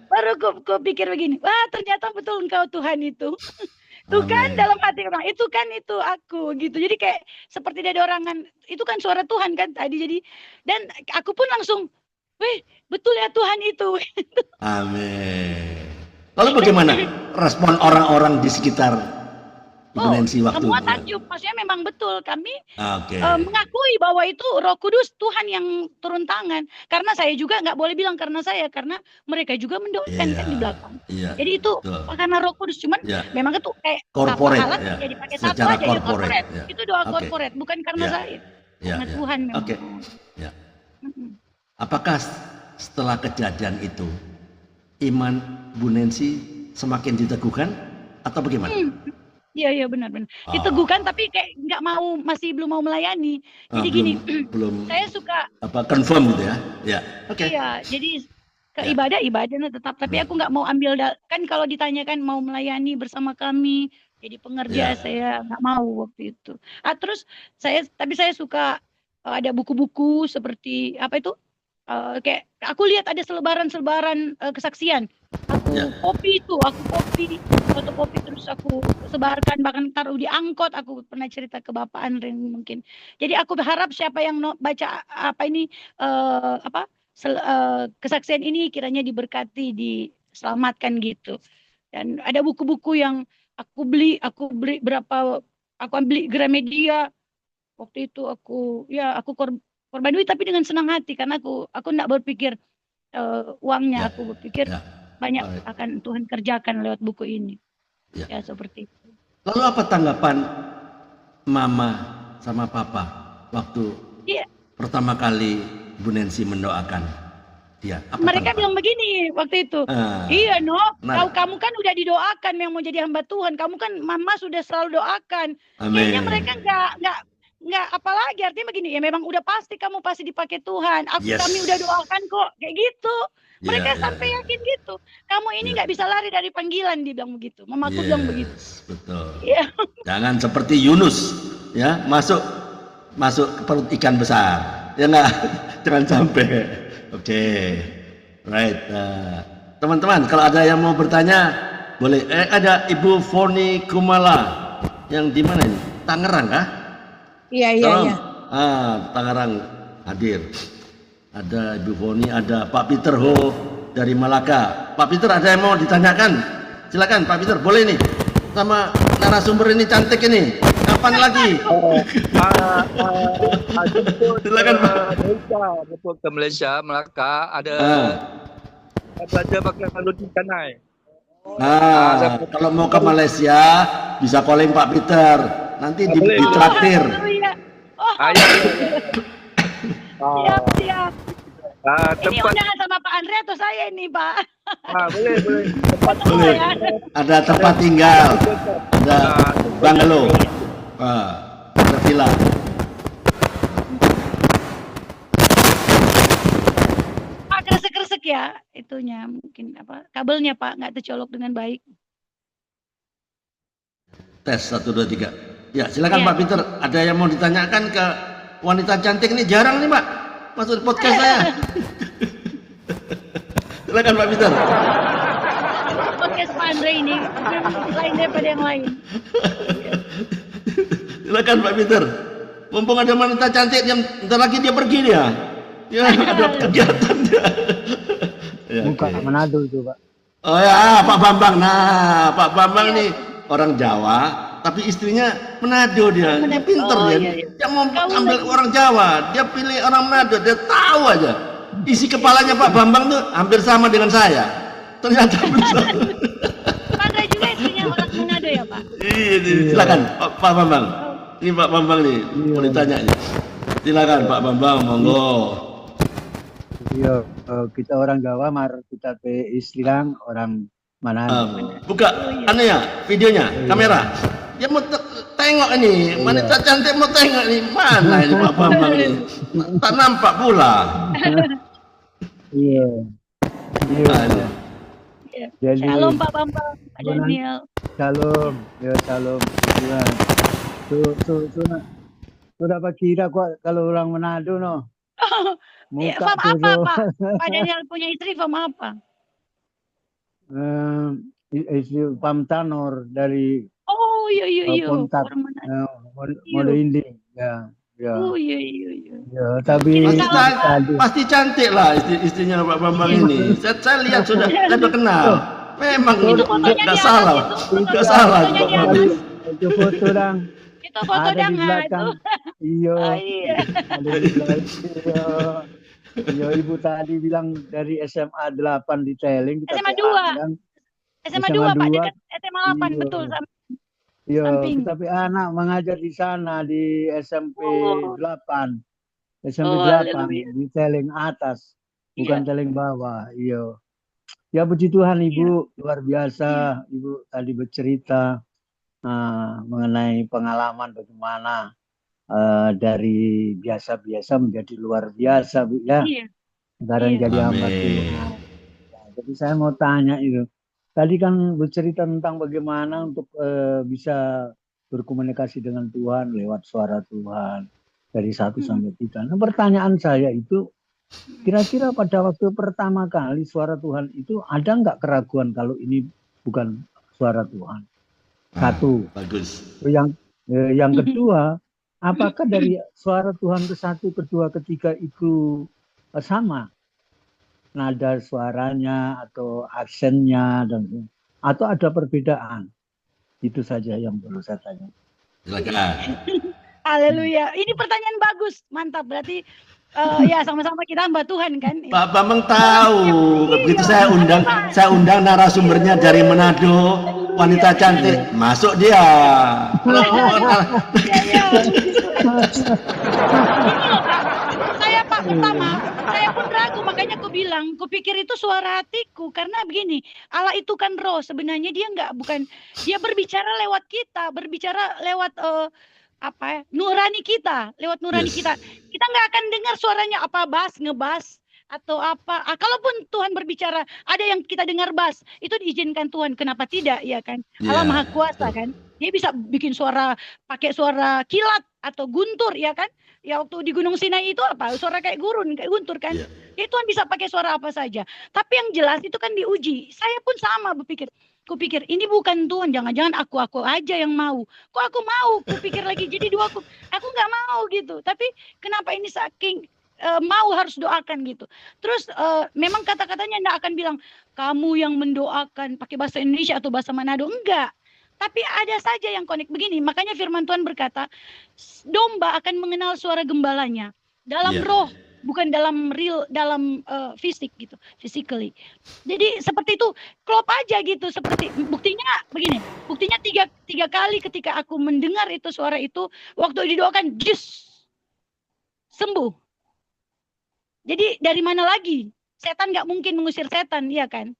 Baru gue pikir begini, wah ternyata betul engkau Tuhan itu. Tuh kan Amin. dalam hati orang, itu kan itu aku gitu. Jadi kayak seperti ada orangan, itu kan suara Tuhan kan tadi. Jadi dan aku pun langsung, weh betul ya Tuhan itu. Amin. Lalu bagaimana respon orang-orang di sekitar Ibu Nancy waktu semua itu? takjub, maksudnya memang betul kami Oke. mengakui bahwa itu Roh Kudus Tuhan yang turun tangan. Karena saya juga nggak boleh bilang karena mereka juga mendoakan kan di belakang. Iya. Jadi itu Betul. karena Roh Kudus, cuman Ya. memang itu kayak Corporate, alat ya. jadi pakai satu Secara aja ya corporate, ya. Itu doa Oke. corporate, bukan karena Ya. saya. Ya, Karena ya. Tuhan memang. Oke. Ya. Mm-mm. Apakah setelah kejadian itu iman Bu Nancy semakin diteguhkan atau bagaimana? Iya benar-benar. Oh. Diteguhkan tapi kayak masih belum mau melayani. Jadi gini, belum saya suka confirm gitu ya. Ya. Oke. Iya, jadi ke Ya. ibadah tetap, tapi aku nggak mau ambil kan kalau ditanyakan mau melayani bersama kami jadi pengerja, Ya. saya nggak mau waktu itu. Terus tapi saya suka ada buku-buku seperti apa itu kayak aku lihat ada selebaran kesaksian. Aku kopi fotokopi terus aku sebarkan, bahkan taruh di angkot. Aku pernah cerita ke Bapak Andre mungkin. Jadi aku berharap siapa yang baca apa ini kesaksian ini kiranya diberkati, diselamatkan gitu. Dan ada buku-buku yang aku beli berapa, aku beli Gramedia. Waktu itu aku korban duit tapi dengan senang hati karena aku enggak berpikir uangnya, aku berpikir banyak akan Tuhan kerjakan lewat buku ini. Ya seperti itu. Lalu apa tanggapan Mama sama Papa waktu pertama kali Bu Nancy mendoakan dia? Mereka bilang begini waktu itu, iya kamu kan udah didoakan yang mau jadi hamba Tuhan, kamu kan Mama sudah selalu doakan. Kayaknya mereka nggak apalagi, artinya begini, ya memang udah pasti kamu pasti dipakai Tuhan. Kami udah doakan kok, kayak gitu. Mereka sampai yakin gitu. Kamu ini nggak bisa lari dari panggilan, dibilang begitu. Mamaku bilang begitu. Betul. Yeah. Jangan seperti Yunus, ya masuk ke perut ikan besar, ya nggak? Jangan sampai. Oke. Right. Teman-teman, kalau ada yang mau bertanya, boleh. Ada Ibu Foni Kumala yang di mana ini? Tangerang kah? Iya. Tangerang hadir. Ada Ibu Foni, ada Pak Peter Ho dari Malaka. Pak Peter, ada yang mau ditanyakan? Silakan Pak Peter, boleh nih. Sama narasumber ini cantik ini. Kapan lagi? Silakan Pak. Jemput ke Malaysia, Melaka, ada belajar pakai melodi kanai. Kalau mau ke Malaysia bisa calling Pak Peter. Nanti ditraktir. Siap. Ini undangan sama Pak Andre atau saya ini, Pak? Boleh. Ada tempat tinggal, ada bungalow, ada villa. Pak, kresek-kresek ya itunya, mungkin kabelnya Pak nggak tercolok dengan baik. Tes 1 2 3. Ya silakan Pak Peter. Ada yang mau ditanyakan ke wanita cantik ini? Jarang nih Pak masuk di podcast saya. Silakan Pak Peter. Podcast Pak Andre ini lain daripada yang lain. Silakan Pak Peter. Mumpung ada wanita cantik, yang bentar lagi dia pergi dia. Ya ada kegiatan dia. Muka Manado itu Pak. Oh ya Pak Bambang. Nah Pak Bambang nih orang Jawa, tapi istrinya Manado dia. Dia pinter dia. Dia mau ambil orang Jawa, dia pilih orang Manado, dia tahu aja. Isi kepalanya Pak Bambang tuh hampir sama dengan saya. Ternyata benar. Pandai juga istrinya orang Manado ya Pak? Iya, silakan Pak Bambang. Ini Pak Bambang nih, mau ditanya nih. Silakan Pak Bambang, monggo. Iya, kita orang Jawa, kita pe Islam orang Manado. Buka anu ya, videonya, kamera. Dia mau tengok ini, wanita cantik mau tengok ini. Mana ini Pak Bambang ini? Tak nampak pula. Iya. Shalom Pak Bambang, Pak Daniel. Shalom, ya shalom. Sudah Pak kira kok kalau orang Manado no. Muka Fam tuh apa, Pak? Pak Daniel punya istri fam apa? Istri Pam Tanor dari Oh, iya. Pontat Orang mana? Modo Iya. Inding. Ya. Oh, iya. Ya, tapi Jadi kalau Pasti cantik lah istrinya Pak Bambang ini. Saya lihat sudah kenal. Memang itu fotonya nggak di salah, atas itu. nggak salah. Fotonya di Pak atas. Bambang. itu foto dang Itu foto ada di danga belakang. itu. Iya. Oh, iya. Ada di belakang. Iya, Ibu tadi bilang dari SMA 8 di Teling kita SMA PA 2. dan SMA 2, Pak, 2. dekat SMA 8, Iya. betul. Iya, Samping. tapi anak mengajar di sana di SMP 8. SMP Oh, 8 haleluya. di Teling atas, bukan Iya. Teling bawah. Iya. Ya puji Tuhan Ibu, luar biasa. Ibu tadi bercerita mengenai pengalaman bagaimana dari biasa-biasa menjadi luar biasa, Bu ya. Iya. Sekarang Iya. jadi hamba Tuhan. Nah, jadi saya mau tanya itu. Tadi kan bercerita tentang bagaimana untuk bisa berkomunikasi dengan Tuhan lewat suara Tuhan dari 1 sampai 3. Nah, pertanyaan saya itu kira-kira pada waktu pertama kali suara Tuhan itu ada nggak keraguan kalau ini bukan suara Tuhan? Satu. Bagus. Yang kedua, apakah dari suara Tuhan ke 1, kedua, ketiga itu sama? Nada suaranya atau aksennya atau ada perbedaan? Itu saja yang perlu saya tanya. Silakan. Haleluya. Ini pertanyaan bagus. Mantap. Berarti ya sama-sama kita hamba Tuhan kan. Pak Bambang tahu. Begitu saya undang narasumbernya dari Manado, wanita cantik, masuk dia. Iya. Saya Pak pertama, saya pun ragu, makanya aku bilang, kupikir itu suara hatiku karena begini, Allah itu kan roh, sebenarnya dia berbicara lewat kita, berbicara lewat nurani kita, lewat nurani kita. Kita nggak akan dengar suaranya apa bass, ngebas atau apa. Kalaupun Tuhan berbicara, ada yang kita dengar bass, itu diizinkan Tuhan, kenapa tidak ya kan? Allah Maha Kuasa kan. Dia bisa bikin pakai suara kilat atau guntur ya kan? Ya waktu di Gunung Sinai itu apa? Suara kayak gurun, kayak guntur kan? Ya Tuhan bisa pakai suara apa saja. Tapi yang jelas itu kan diuji. Saya pun sama kupikir ini bukan Tuhan, jangan-jangan aku aja yang mau. Kok aku mau? Kupikir lagi jadi dua aku nggak mau gitu. Tapi kenapa ini saking mau harus doakan gitu. Terus memang kata-katanya enggak akan bilang kamu yang mendoakan pakai bahasa Indonesia atau bahasa Manado, enggak. Tapi ada saja yang connect begini. Makanya firman Tuhan berkata, domba akan mengenal suara gembalanya dalam roh, bukan dalam fisik gitu, physically. Jadi seperti itu, klop aja gitu. Seperti buktinya begini. Buktinya tiga kali ketika aku mendengar itu suara itu, waktu didoakan, jus sembuh. Jadi dari mana lagi? Setan nggak mungkin mengusir setan, iya kan?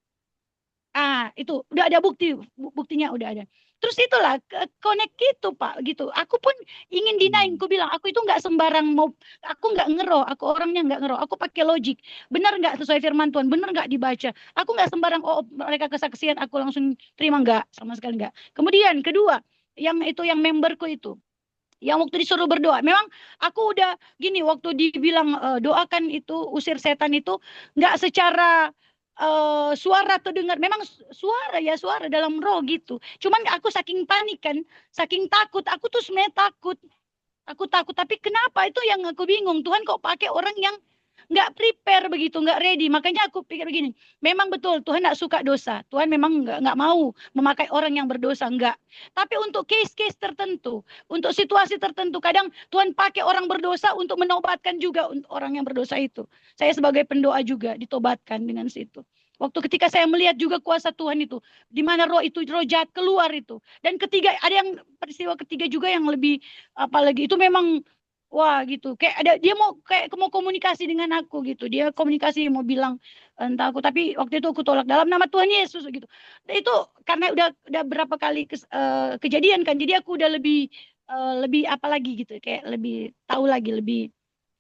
Itu udah ada buktinya udah ada. Terus itulah connect gitu Pak gitu. Aku pun ingin denying, aku bilang aku itu nggak sembarang aku nggak ngeroh, aku orangnya nggak ngeroh, aku pakai logik. Benar nggak sesuai firman Tuhan, benar nggak dibaca. Aku nggak sembarang mereka kesaksian aku langsung terima, nggak, sama sekali nggak. Kemudian kedua, yang memberku itu. Yang waktu disuruh berdoa, memang aku udah gini, waktu dibilang doakan itu, usir setan itu, nggak secara suara terdengar, memang suara dalam roh gitu. Cuman aku saking panik kan, saking takut, aku tuh sebenarnya takut. Aku takut, tapi kenapa itu yang aku bingung, Tuhan kok pakai orang yang nggak prepare begitu, nggak ready. Makanya aku pikir begini, memang betul Tuhan nggak suka dosa. Tuhan memang nggak mau memakai orang yang berdosa, nggak. Tapi untuk case-case tertentu, untuk situasi tertentu, kadang Tuhan pakai orang berdosa untuk menobatkan juga orang yang berdosa itu. Saya sebagai pendoa juga ditobatkan dengan situ. Waktu ketika saya melihat juga kuasa Tuhan itu, di mana roh jahat keluar itu. Dan ketiga, ada yang peristiwa ketiga juga yang lebih, apalagi itu memang wah gitu, kayak dia mau komunikasi dengan aku gitu. Dia komunikasi mau bilang entah aku, tapi waktu itu aku tolak dalam nama Tuhan Yesus gitu. Dan itu karena udah berapa kali kejadian kan, jadi aku udah lebih apa lagi gitu, kayak lebih tahu lagi,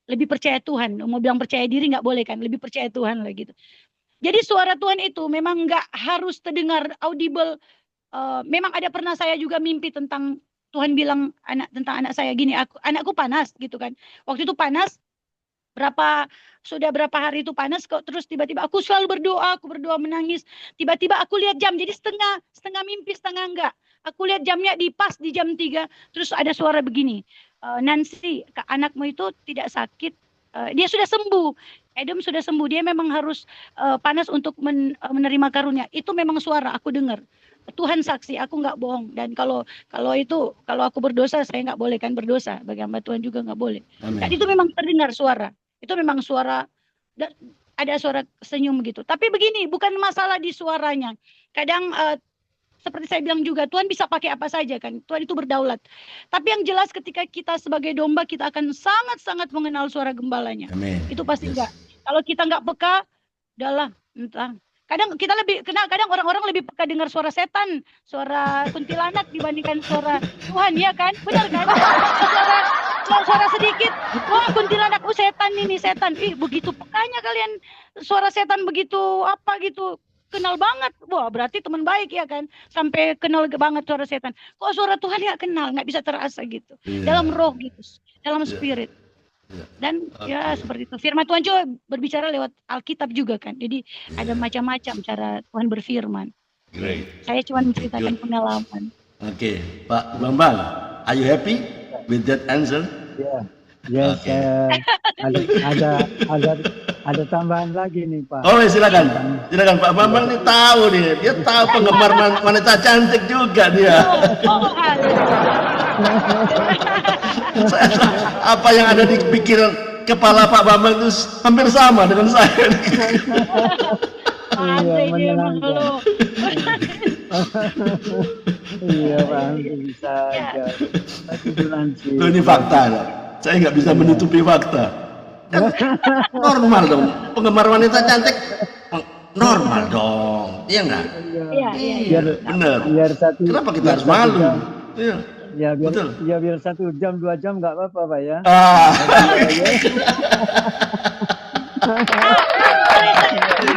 lebih percaya Tuhan. Mau bilang percaya diri nggak boleh kan, lebih percaya Tuhan lah gitu. Jadi suara Tuhan itu memang nggak harus terdengar audible. Memang ada pernah saya juga mimpi tentang Tuhan bilang tentang anak saya gini, anakku panas gitu kan. Waktu itu panas, sudah berapa hari itu panas kok, terus tiba-tiba aku selalu berdoa menangis. Tiba-tiba aku lihat jam, jadi setengah mimpi setengah enggak. Aku lihat jamnya pas di jam 3, terus ada suara begini, Nancy, anakmu itu tidak sakit, dia sudah sembuh. Adam sudah sembuh, dia memang harus panas untuk menerima karunia. Itu memang suara aku dengar. Tuhan saksi, aku nggak bohong. Dan kalau aku berdosa, saya nggak boleh kan berdosa. Bagi hamba Tuhan juga nggak boleh. Dan itu memang terdengar suara. Itu memang suara, ada suara senyum gitu. Tapi begini, bukan masalah di suaranya. Kadang seperti saya bilang juga, Tuhan bisa pakai apa saja kan. Tuhan itu berdaulat. Tapi yang jelas ketika kita sebagai domba, kita akan sangat-sangat mengenal suara gembalanya. Amin. Itu pasti enggak. Kalau kita enggak peka, udahlah, entah. Kadang orang-orang lebih peka dengar suara setan, suara kuntilanak dibandingkan suara Tuhan, ya kan? Benar kan? Suara sedikit, wah kuntilanak, setan ini, setan. Begitu pekanya kalian, suara setan begitu apa gitu. Kenal banget, wah berarti teman baik ya kan, sampai kenal banget suara setan. Kok suara Tuhan nggak kenal, nggak bisa terasa gitu, dalam roh gitu, dalam spirit. Dan ya seperti itu. Firman Tuhan juga berbicara lewat Alkitab juga kan. Jadi ada macam-macam cara Tuhan berfirman. Great. Saya cuma menceritakan pengalaman. Oke, Pak Bambang, are you happy with that answer? Ya, yes, Okay. ada tambahan lagi nih Pak. Oh, silakan. Silakan Pak Bambang nih tahu nih. Dia tahu penggemar wanita cantik juga dia. Apa yang ada di pikiran kepala Pak Bambang itu hampir sama dengan saya. Iya, menyenangkan. Iya Pak, bisa aja. Itu nanti. Loh, ini fakta. Saya nggak bisa menutupi fakta. Kan normal dong. Penggemar wanita cantik normal dong. Iya nggak? Iya. Bener. Kenapa kita harus malu? Iya. Ya biar, betul. Ya biar 1 jam 2 jam nggak apa-apa Pak ya.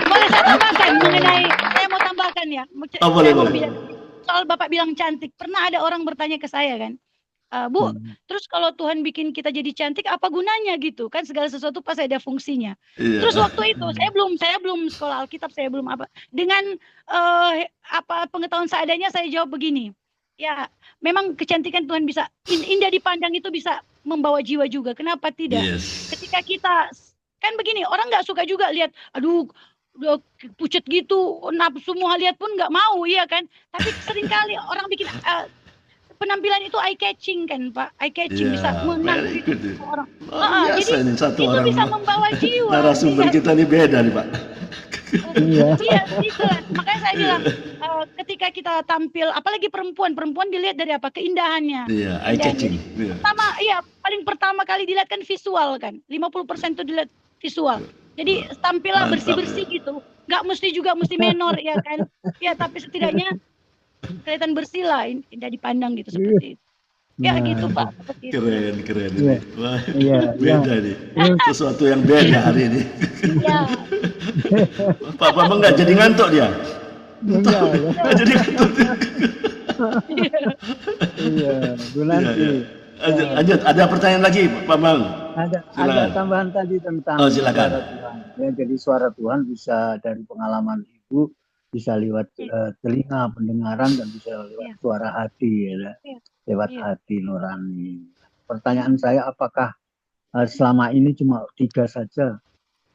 Boleh saya tambahkan mengenai, saya mau tambahkan ya. Boleh. Soal Bapak bilang cantik, pernah ada orang bertanya ke saya kan, Bu, terus kalau Tuhan bikin kita jadi cantik, apa gunanya gitu? Kan segala sesuatu pasti ada fungsinya. Iya. Terus waktu itu saya belum sekolah Alkitab, saya belum apa. Dengan pengetahuan seadanya saya jawab begini. Ya, memang kecantikan Tuhan bisa indah dipandang itu bisa membawa jiwa juga. Kenapa tidak? Yes. Ketika kita kan begini, orang nggak suka juga lihat, aduh, udah pucet gitu, nafsu semua lihat pun nggak mau, iya kan? Tapi seringkali orang bikin penampilan itu eye catching kan Pak, eye catching bisa menarik orang. Jadi satu itu orang bisa membawa jiwa. narasumber kita ini beda nih Pak. Iya, gitu. Makanya saya bilang ketika kita tampil, apalagi perempuan dilihat dari apa? Keindahannya. Iya, eye catching. Paling pertama kali dilihat kan visual kan. 50% itu dilihat visual. Jadi tampillah bersih-bersih gitu. Nggak mesti menor ya kan. Ya, tapi setidaknya kelihatan bersih lah, indah dipandang gitu seperti itu. Ya gitu Pak. Keren. Iya. Wah, Iya, beda nih. Sesuatu yang beda hari ini. Iya. Pak Bambang nggak jadi ngantuk dia. Nggak jadi ngantuk. Iya, Bu Nanti. Lanjut, ada pertanyaan lagi Pak Bambang? Ada tambahan tadi tentang silakan. suara Tuhan. Ya, jadi suara Tuhan bisa dari pengalaman Ibu, bisa lewat telinga pendengaran dan bisa lewat suara hati ya. Lewat hati nurani. Pertanyaan saya, apakah selama ini cuma 3 saja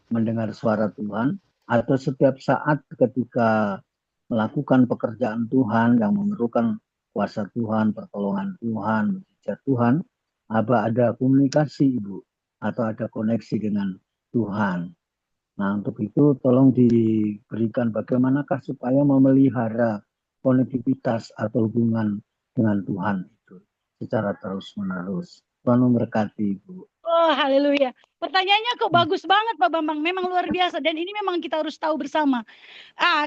mendengar suara Tuhan, atau setiap saat ketika melakukan pekerjaan Tuhan yang memerlukan kuasa Tuhan, pertolongan Tuhan, mujizat Tuhan, ada komunikasi Ibu, atau ada koneksi dengan Tuhan. Nah, untuk itu tolong diberikan bagaimanakah supaya memelihara konektivitas atau hubungan dengan Tuhan itu secara terus-menerus. Tuhan memberkati Ibu. Oh, haleluya. Pertanyaannya kok bagus banget Pak Bambang. Memang luar biasa dan ini memang kita harus tahu bersama.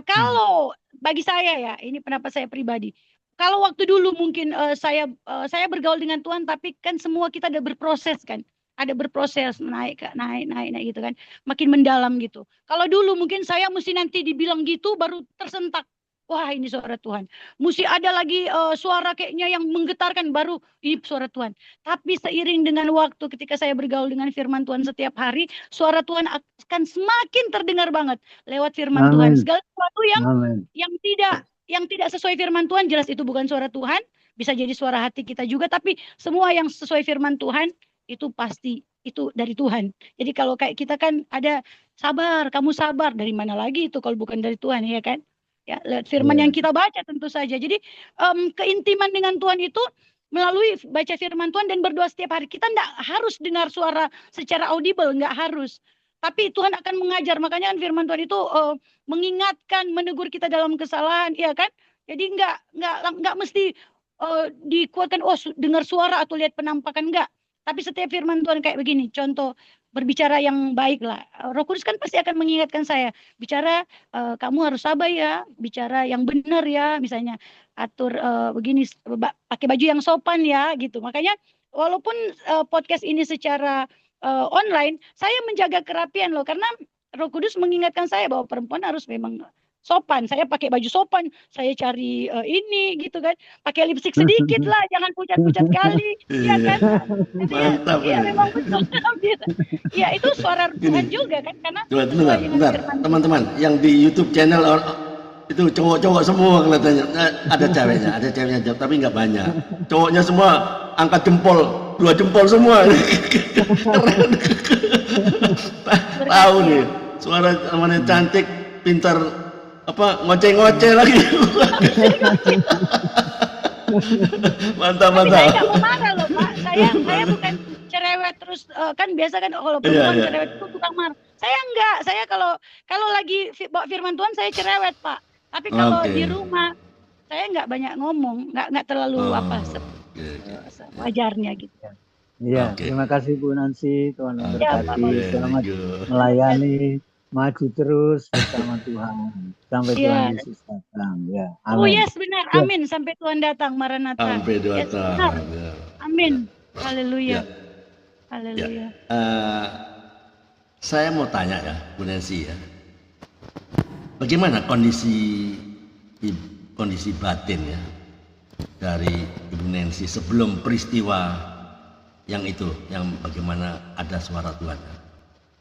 Kalau bagi saya ya, ini pendapat saya pribadi. Kalau waktu dulu mungkin saya bergaul dengan Tuhan, tapi kan semua kita ada berproses kan. Ada berproses naik gitu kan. Makin mendalam gitu. Kalau dulu mungkin saya mesti nanti dibilang gitu baru tersentak. wah ini suara Tuhan. Mesti ada lagi suara kayaknya yang menggetarkan, baru ini suara Tuhan. Tapi seiring dengan waktu ketika saya bergaul dengan firman Tuhan setiap hari, suara Tuhan akan semakin terdengar banget lewat firman Tuhan. Amin. Segala sesuatu Amin. yang tidak sesuai firman Tuhan, jelas itu bukan suara Tuhan. Bisa jadi suara hati kita juga, tapi semua yang sesuai firman Tuhan itu pasti itu dari Tuhan. Jadi kalau kayak kita kan ada sabar, kamu sabar, dari mana lagi itu kalau bukan dari Tuhan, ya kan? Ya, lewat firman Iya. yang kita baca tentu saja. Jadi keintiman dengan Tuhan itu melalui baca firman Tuhan dan berdoa setiap hari. Kita enggak harus dengar suara secara audible, enggak harus. Tapi Tuhan akan mengajar. Makanya kan firman Tuhan itu mengingatkan, menegur kita dalam kesalahan, ya kan? Jadi enggak mesti dikuatkan, dengar suara atau lihat penampakan, enggak. Tapi setiap firman Tuhan kayak begini, contoh berbicara yang baik lah. Roh Kudus kan pasti akan mengingatkan saya, bicara kamu harus sabar ya, bicara yang benar ya, misalnya atur begini, pakai baju yang sopan ya, gitu. Makanya walaupun podcast ini secara online, saya menjaga kerapian loh, karena Roh Kudus mengingatkan saya bahwa perempuan harus memang sopan. Saya pakai baju sopan, saya cari ini gitu kan, pakai lipstik sedikit lah, jangan pucat-pucat kali, ya kan? Jadi Mantap. ya memang betul. Ya itu suara Tuhan juga kan, karena Bentar, teman-teman yang di YouTube channel itu cowok-cowok semua kelihatannya. Ada ceweknya jawab, tapi nggak banyak. Cowoknya semua angkat jempol, 2 jempol semua. Keren. Tahu nih, suara namanya cantik, pintar, ngoceh-ngoceh lagi. Mantap. Tapi saya nggak mau marah loh Pak, saya bukan cerewet terus, kan biasa kan kalau perempuan cerewet itu tukang marah. Saya enggak, saya kalau lagi bawa firman Tuhan saya cerewet Pak. Tapi kalau di rumah saya nggak banyak ngomong, nggak terlalu wajarnya gitu. Iya, terima kasih Bu Nancy, Tuhan memberkati, Ya, selamat melayani, maju terus bersama Tuhan sampai Tuhan Yesus datang. Ya, amin. Oh yes, benar, amin, sampai Tuhan datang, Maranatha. Sampai datang. Amin, haleluya, Ya. haleluya. Saya mau tanya ya, Bu Nancy ya, bagaimana kondisi batin ya dari Ibu Nancy sebelum peristiwa yang itu, yang bagaimana ada suara Tuhan?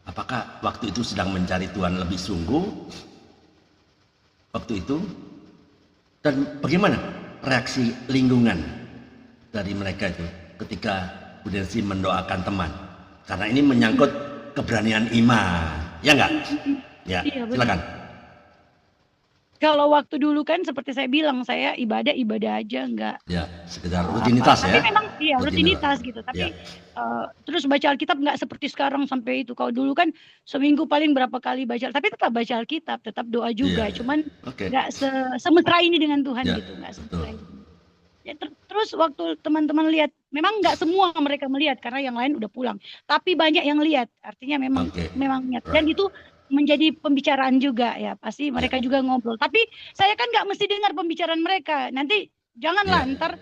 Apakah waktu itu sedang mencari Tuhan lebih sungguh waktu itu? Dan bagaimana reaksi lingkungan dari mereka itu ketika Bu Nancy mendoakan teman? Karena ini menyangkut keberanian iman, ya enggak? Ya, Iya, silakan. Kalau waktu dulu kan seperti saya bilang, saya ibadah aja, enggak. Ya, sekedar rutinitas ya. Tapi memang rutinitas gitu. Tapi terus baca Alkitab nggak seperti sekarang sampai itu. Kalau dulu kan seminggu paling berapa kali baca, tapi tetap baca Alkitab, tetap doa juga. Cuman nggak semesra ini dengan Tuhan gitu, nggak semesra ini. Ya, terus waktu teman-teman lihat, memang nggak semua mereka melihat karena yang lain udah pulang. Tapi banyak yang lihat, artinya memang lihat. Dan itu menjadi pembicaraan juga ya, pasti mereka juga ngobrol. Tapi saya kan nggak mesti dengar pembicaraan mereka. Nanti janganlah ntar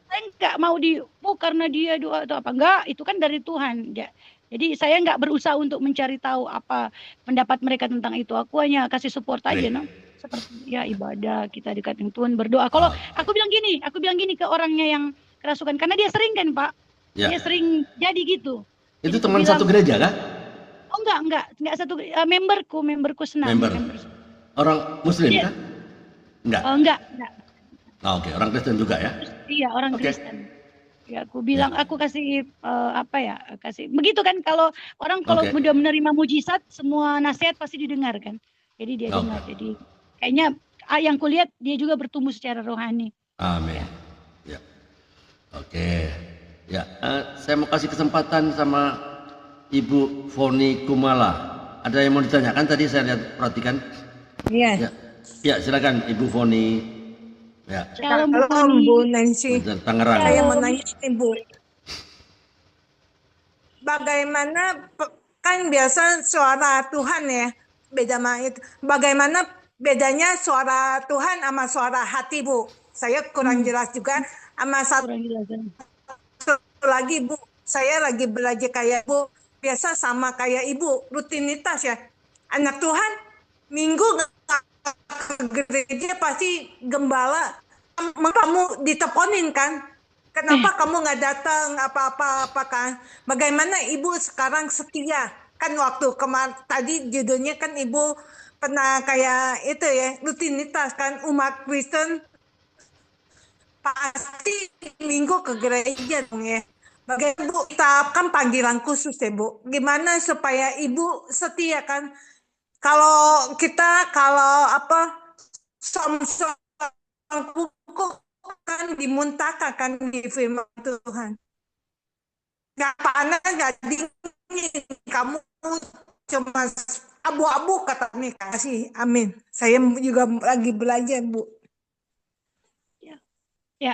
saya nggak mau karena dia doa atau apa, enggak, itu kan dari Tuhan ya. Jadi saya nggak berusaha untuk mencari tahu apa pendapat mereka tentang itu. Aku hanya kasih support aja, seperti ya ibadah, kita dekat dengan Tuhan, berdoa. Kalau aku bilang gini ke orangnya yang kerasukan, karena dia sering kan Pak, dia sering jadi gitu. Itu teman satu gereja kah? Oh enggak satu, memberku senang. Orang Muslim kah? Enggak. Enggak. Oke, orang Kristen juga ya? Iya, orang Kristen. Ya, aku bilang aku kasih kasih begitu kan, kalau orang udah menerima mujizat, semua nasihat pasti didengar kan. Jadi dia dengar. Jadi kayaknya yang kulihat dia juga bertumbuh secara rohani. Amin. Ya. Oke. Ya, saya mau kasih kesempatan sama Ibu Foni Kumala. Ada yang mau ditanyakan tadi saya perhatikan? Iya. Ya, silakan Ibu Foni. Ya. Shalom Bu Nancy. Tangerang. Saya mau nanya nih Bu. Bagaimana, kan biasa suara Tuhan ya, beda sama itu. Bagaimana bedanya suara Tuhan sama suara hati Bu? Saya kurang jelas juga. Sama satu lagi Bu, saya lagi belajar kayak Bu. Biasa sama kayak Ibu, rutinitas ya. Anak Tuhan, minggu nggak ke gereja pasti gembala kamu diteleponin kan? Kenapa kamu nggak datang apa-apa kan? Bagaimana ibu sekarang setia? Kan waktu tadi judulnya kan ibu pernah kayak itu ya, rutinitas kan umat Kristen pasti minggu ke gereja dong ya. Bagaimana Bu, kita kan panggilan khusus ya Bu. Gimana supaya ibu setia kan? Kalau som-som buku kan dimuntahkan kan di firman Tuhan. Nggak panas, nggak dingin. Kamu cuma abu-abu kata nih kasih. Amin. Saya juga lagi belajar Bu. Ya,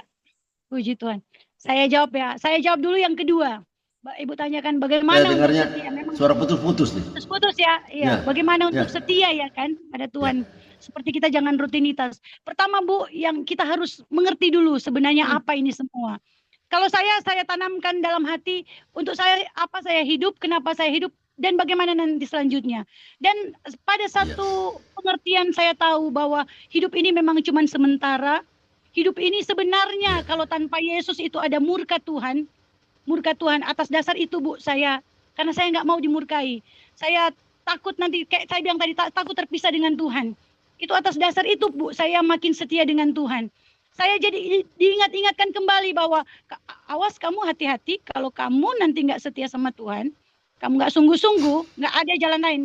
puji Tuhan. Saya jawab ya. Saya jawab dulu yang kedua. Ibu tanyakan bagaimana untuk dengarnya setia. Memang suara putus-putus nih. putus ya. Iya. Bagaimana untuk setia ya kan pada Tuhan. Seperti kita jangan rutinitas. Pertama Bu, yang kita harus mengerti dulu sebenarnya apa ini semua. Kalau saya tanamkan dalam hati untuk saya apa saya hidup, kenapa saya hidup, dan bagaimana nanti selanjutnya. Dan pada satu pengertian saya tahu bahwa hidup ini memang cuma sementara. Hidup ini sebenarnya kalau tanpa Yesus itu ada murka Tuhan. Murka Tuhan atas dasar itu Bu saya, karena saya nggak mau dimurkai. Saya takut nanti kayak saya bilang tadi takut terpisah dengan Tuhan. Itu atas dasar itu Bu saya makin setia dengan Tuhan. Saya jadi diingat-ingatkan kembali bahwa awas kamu hati-hati kalau kamu nanti nggak setia sama Tuhan, kamu nggak sungguh-sungguh, nggak ada jalan lain.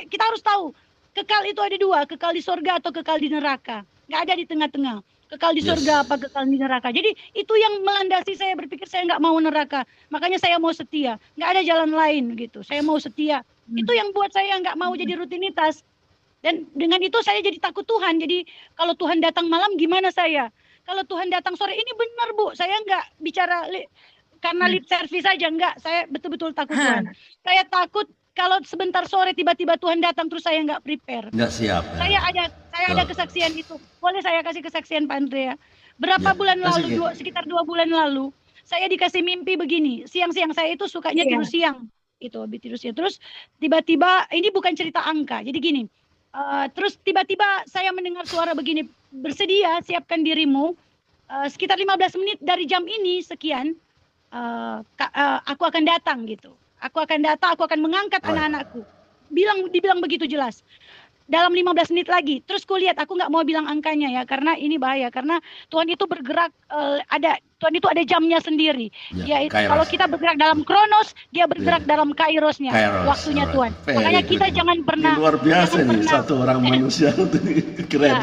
Kita harus tahu kekal itu ada dua, kekal di sorga atau kekal di neraka. Nggak ada di tengah-tengah. Kekal di surga apa kekal di neraka. Jadi itu yang melandasi saya berpikir saya nggak mau neraka. Makanya saya mau setia. Nggak ada jalan lain gitu. Saya mau setia. Itu yang buat saya nggak mau jadi rutinitas. Dan dengan itu saya jadi takut Tuhan. Jadi kalau Tuhan datang malam gimana saya? Kalau Tuhan datang sore ini benar Bu. Saya nggak bicara karena lip service saja. Nggak. Saya betul-betul takut Tuhan. Saya takut kalau sebentar sore tiba-tiba Tuhan datang terus saya nggak prepare. Nggak siap. Saya ada kesaksian itu. Boleh saya kasih kesaksian Pak Andrea? Berapa bulan lalu, sekitar 2 bulan lalu, saya dikasih mimpi begini. Siang-siang saya itu sukanya tidur siang. Itu habis tidur siang. Terus tiba-tiba, ini bukan cerita angka. Jadi gini, terus tiba-tiba saya mendengar suara begini. Bersedia, siapkan dirimu. Sekitar 15 menit dari jam ini, sekian, aku akan datang gitu. Aku akan datang, aku akan mengangkat anak-anakku. Dibilang begitu jelas. Dalam 15 menit lagi. Terus lihat, aku nggak mau bilang angkanya ya, karena ini bahaya. Karena Tuhan itu bergerak, Tuhan itu ada jamnya sendiri. Kalau kita bergerak dalam kronos, dia bergerak dalam kairosnya, waktunya Tuhan. Makanya kita jangan pernah. Ini luar biasa nih, satu orang manusia itu keren.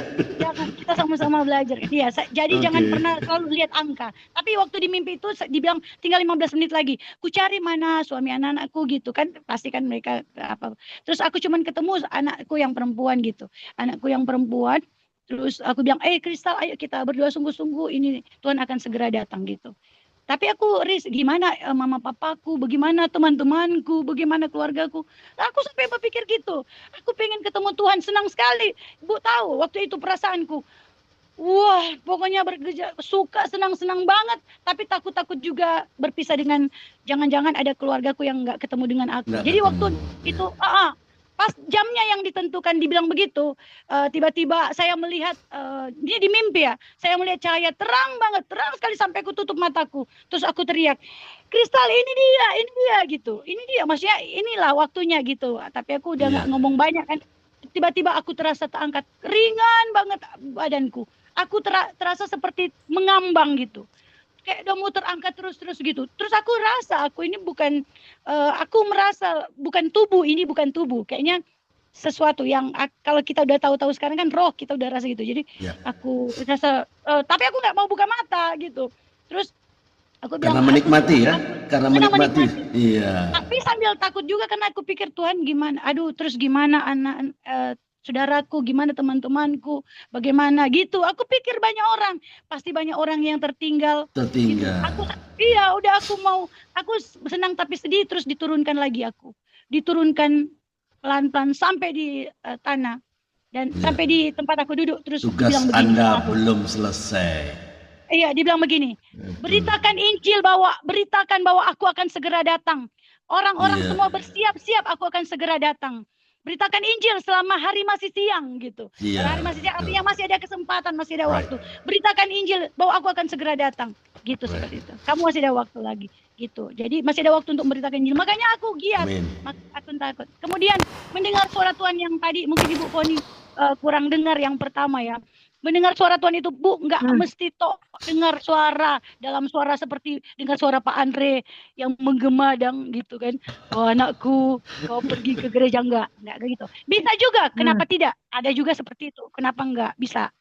Kita sama-sama belajar. Jadi jangan pernah selalu lihat angka. Tapi waktu di mimpi itu dibilang tinggal 15 menit lagi. Ku cari mana suami anak-anakku gitu kan. Pasti kan mereka apa. Terus aku cuman ketemu anakku yang perempuan gitu. Anakku yang perempuan. Terus aku bilang, Kristal, ayo kita berdoa sungguh-sungguh. Ini Tuhan akan segera datang gitu. Tapi aku gimana mama papaku, bagaimana teman-temanku, bagaimana keluargaku. Aku sampai berpikir gitu. Aku pengen ketemu Tuhan, senang sekali. Bu tahu waktu itu perasaanku. Wah, pokoknya suka, senang-senang banget. Tapi takut-takut juga berpisah dengan, jangan-jangan ada keluargaku yang nggak ketemu dengan aku. Jadi waktu itu, pas jamnya yang ditentukan dibilang begitu, tiba-tiba saya melihat, ini di mimpi ya, saya melihat cahaya terang banget, terang sekali sampai aku tutup mataku. Terus aku teriak, Kristal ini dia gitu. Ini dia, maksudnya inilah waktunya gitu. Tapi aku udah nggak ngomong banyak kan. Tiba-tiba aku terasa terangkat, ringan banget badanku. Aku terasa seperti mengambang gitu. Kayak udah muter angkat terus gitu. Terus aku rasa aku ini bukan, aku merasa bukan tubuh, ini bukan tubuh. Kayaknya sesuatu yang kalau kita udah tahu-tahu sekarang kan roh, kita udah rasa gitu. Jadi aku rasa, tapi aku nggak mau buka mata gitu. Terus aku bilang, karena menikmati ya, karena menikmati. Iya. Tapi sambil takut juga karena aku pikir Tuhan gimana, terus gimana anak saudaraku, gimana teman-temanku, bagaimana gitu. Aku pikir banyak orang, pasti banyak orang yang tertinggal. Gitu. Aku senang tapi sedih, terus diturunkan lagi aku. Diturunkan pelan-pelan sampai di tanah. Dan sampai di tempat aku duduk, terus tugas bilang begini. Anda belum selesai. Iya, dibilang begini. Beritakan Injil, beritakan bahwa aku akan segera datang. Orang-orang semua bersiap-siap, aku akan segera datang. beritakan Injil selama hari masih siang gitu. Iya, Karena hari masih siang betul. artinya masih ada kesempatan, masih ada Right. waktu. Beritakan Injil bahwa aku akan segera datang. Gitu Right. seperti itu. Kamu masih ada waktu lagi gitu. Jadi masih ada waktu untuk memberitakan Injil. Makanya aku giat. Amin. Aku takut. Kemudian mendengar suara Tuhan yang tadi mungkin Ibu Poni kurang dengar yang pertama ya. Mendengar suara Tuhan itu nggak mesti dengar suara dalam suara seperti dengar suara Pak Andre yang menggemadang gitu kan. Oh anakku, kau pergi ke gereja enggak gitu. Bisa juga, kenapa tidak? Ada juga seperti itu. Kenapa enggak? Bisa.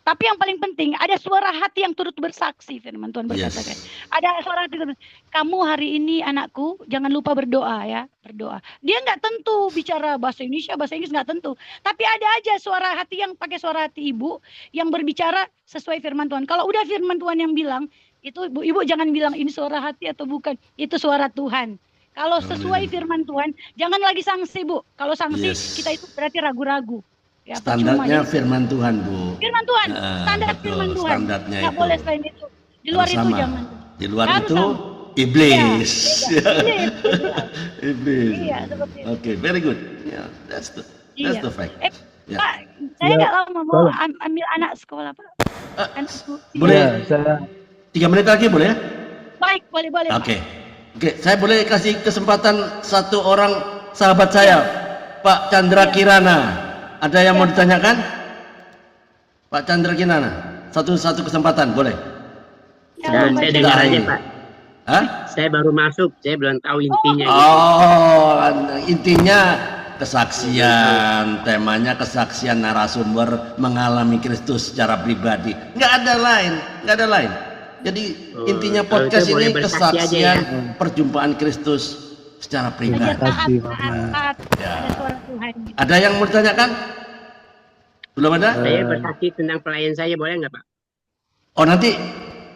Tapi yang paling penting ada suara hati yang turut bersaksi, firman Tuhan berkata kan. Ada suara hati, kamu hari ini anakku jangan lupa berdoa ya, berdoa. Dia nggak tentu bicara bahasa Indonesia, bahasa Inggris nggak tentu. Tapi ada aja suara hati yang pakai suara hati ibu yang berbicara sesuai firman Tuhan. Kalau udah firman Tuhan yang bilang, itu ibu jangan bilang ini suara hati atau bukan, itu suara Tuhan. Kalau sesuai firman Tuhan, jangan lagi sanksi Bu. Kalau sanksi kita itu berarti ragu-ragu. Ya, standarnya jadi, firman Tuhan Bu. Firman Tuhan, standar betul, firman Tuhan. standarnya Nggak itu. boleh selain itu. Di luar Harus itu sama. jangan. Di luar Harus itu sama. iblis. Iblis. Iblis. Iya, seperti itu. Okay, very good. Yeah, that's the fact. Ya. Pak, saya nggak lama mau ambil anak sekolah Pak. Anakku. Boleh? Ya, saya 3 menit lagi boleh ya? Baik, boleh Pak. Oke, saya boleh kasih kesempatan satu orang sahabat saya, Pak Chandra Kirana. Ada yang mau ditanyakan? Pak Chandra Kirana, satu kesempatan boleh? Ya, saya dengar aja Pak. Hah? Saya baru masuk, saya belum tahu intinya. Oh, intinya kesaksian, temanya kesaksian narasumber mengalami Kristus secara pribadi. Nggak ada lain. Jadi intinya podcast itu boleh ini bersaksi kesaksian aja ya. perjumpaan Kristus secara pribadi. taat, Ya. ada suara Tuhan. Ada yang mau ditanyakan? Belum ada? Saya bersaksi tentang pelayan saya, boleh nggak Pak? Oh nanti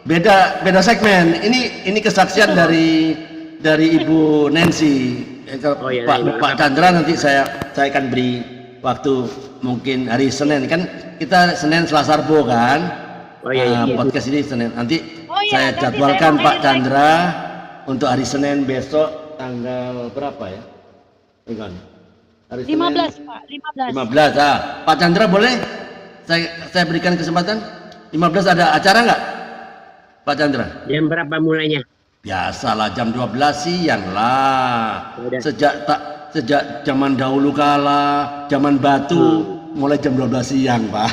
beda segmen. Ini kesaksian dari Ibu Nancy. Oh, iya, Pak Chandra nanti saya akan beri waktu mungkin hari Senin kan kita Senin Selasa Rabu kan. Oh iya. Podcast ini Senin. Nanti saya nanti jadwalkan saya Pak mau Chandra untuk hari Senin besok tanggal berapa ya? Bukan. Hari 15 Pak, 15. 15. Pak Chandra boleh saya berikan kesempatan? 15 ada acara nggak? Pak Chandra? Jam berapa mulainya? Biasalah jam 12 siang lah. Udah. Sejak zaman dahulu kala, zaman batu mulai jam 12 siang, Pak.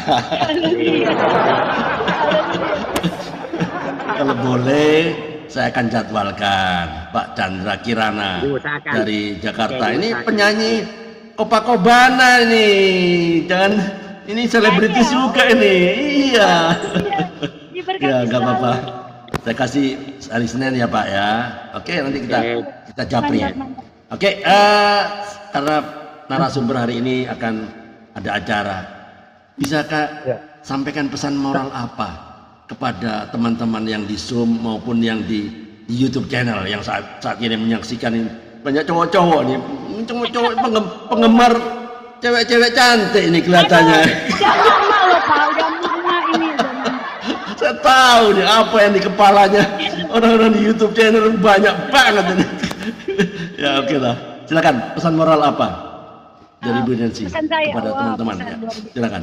Kalau boleh saya akan jadwalkan Pak Chandra Kirana Diusahakan. dari Jakarta. Oke, Ini diusahakan. penyanyi Copacabana ini. Ini selebritis juga ini. Iya. Diberkati Ya, nggak selalu. apa-apa. Saya kasih hari Senin ya Pak ya. Oke, nanti kita japri ya. Mantap. Oke, karena narasumber hari ini akan ada acara. Bisakah sampaikan pesan moral apa kepada teman-teman yang di Zoom maupun yang di YouTube channel yang saat ini menyaksikan ini? Banyak cowok-cowok nih, cowok-cowok penggemar cewek-cewek cantik ini kelihatannya. Udah lama loh Pak, udah lama ini. Saya tahu nih apa yang di kepalanya orang-orang di YouTube channel banyak banget ini. Ya oke lah, silakan pesan moral apa dari Bu Nancy pesan saya, kepada teman-teman pesan ya. luar biasa. Silakan.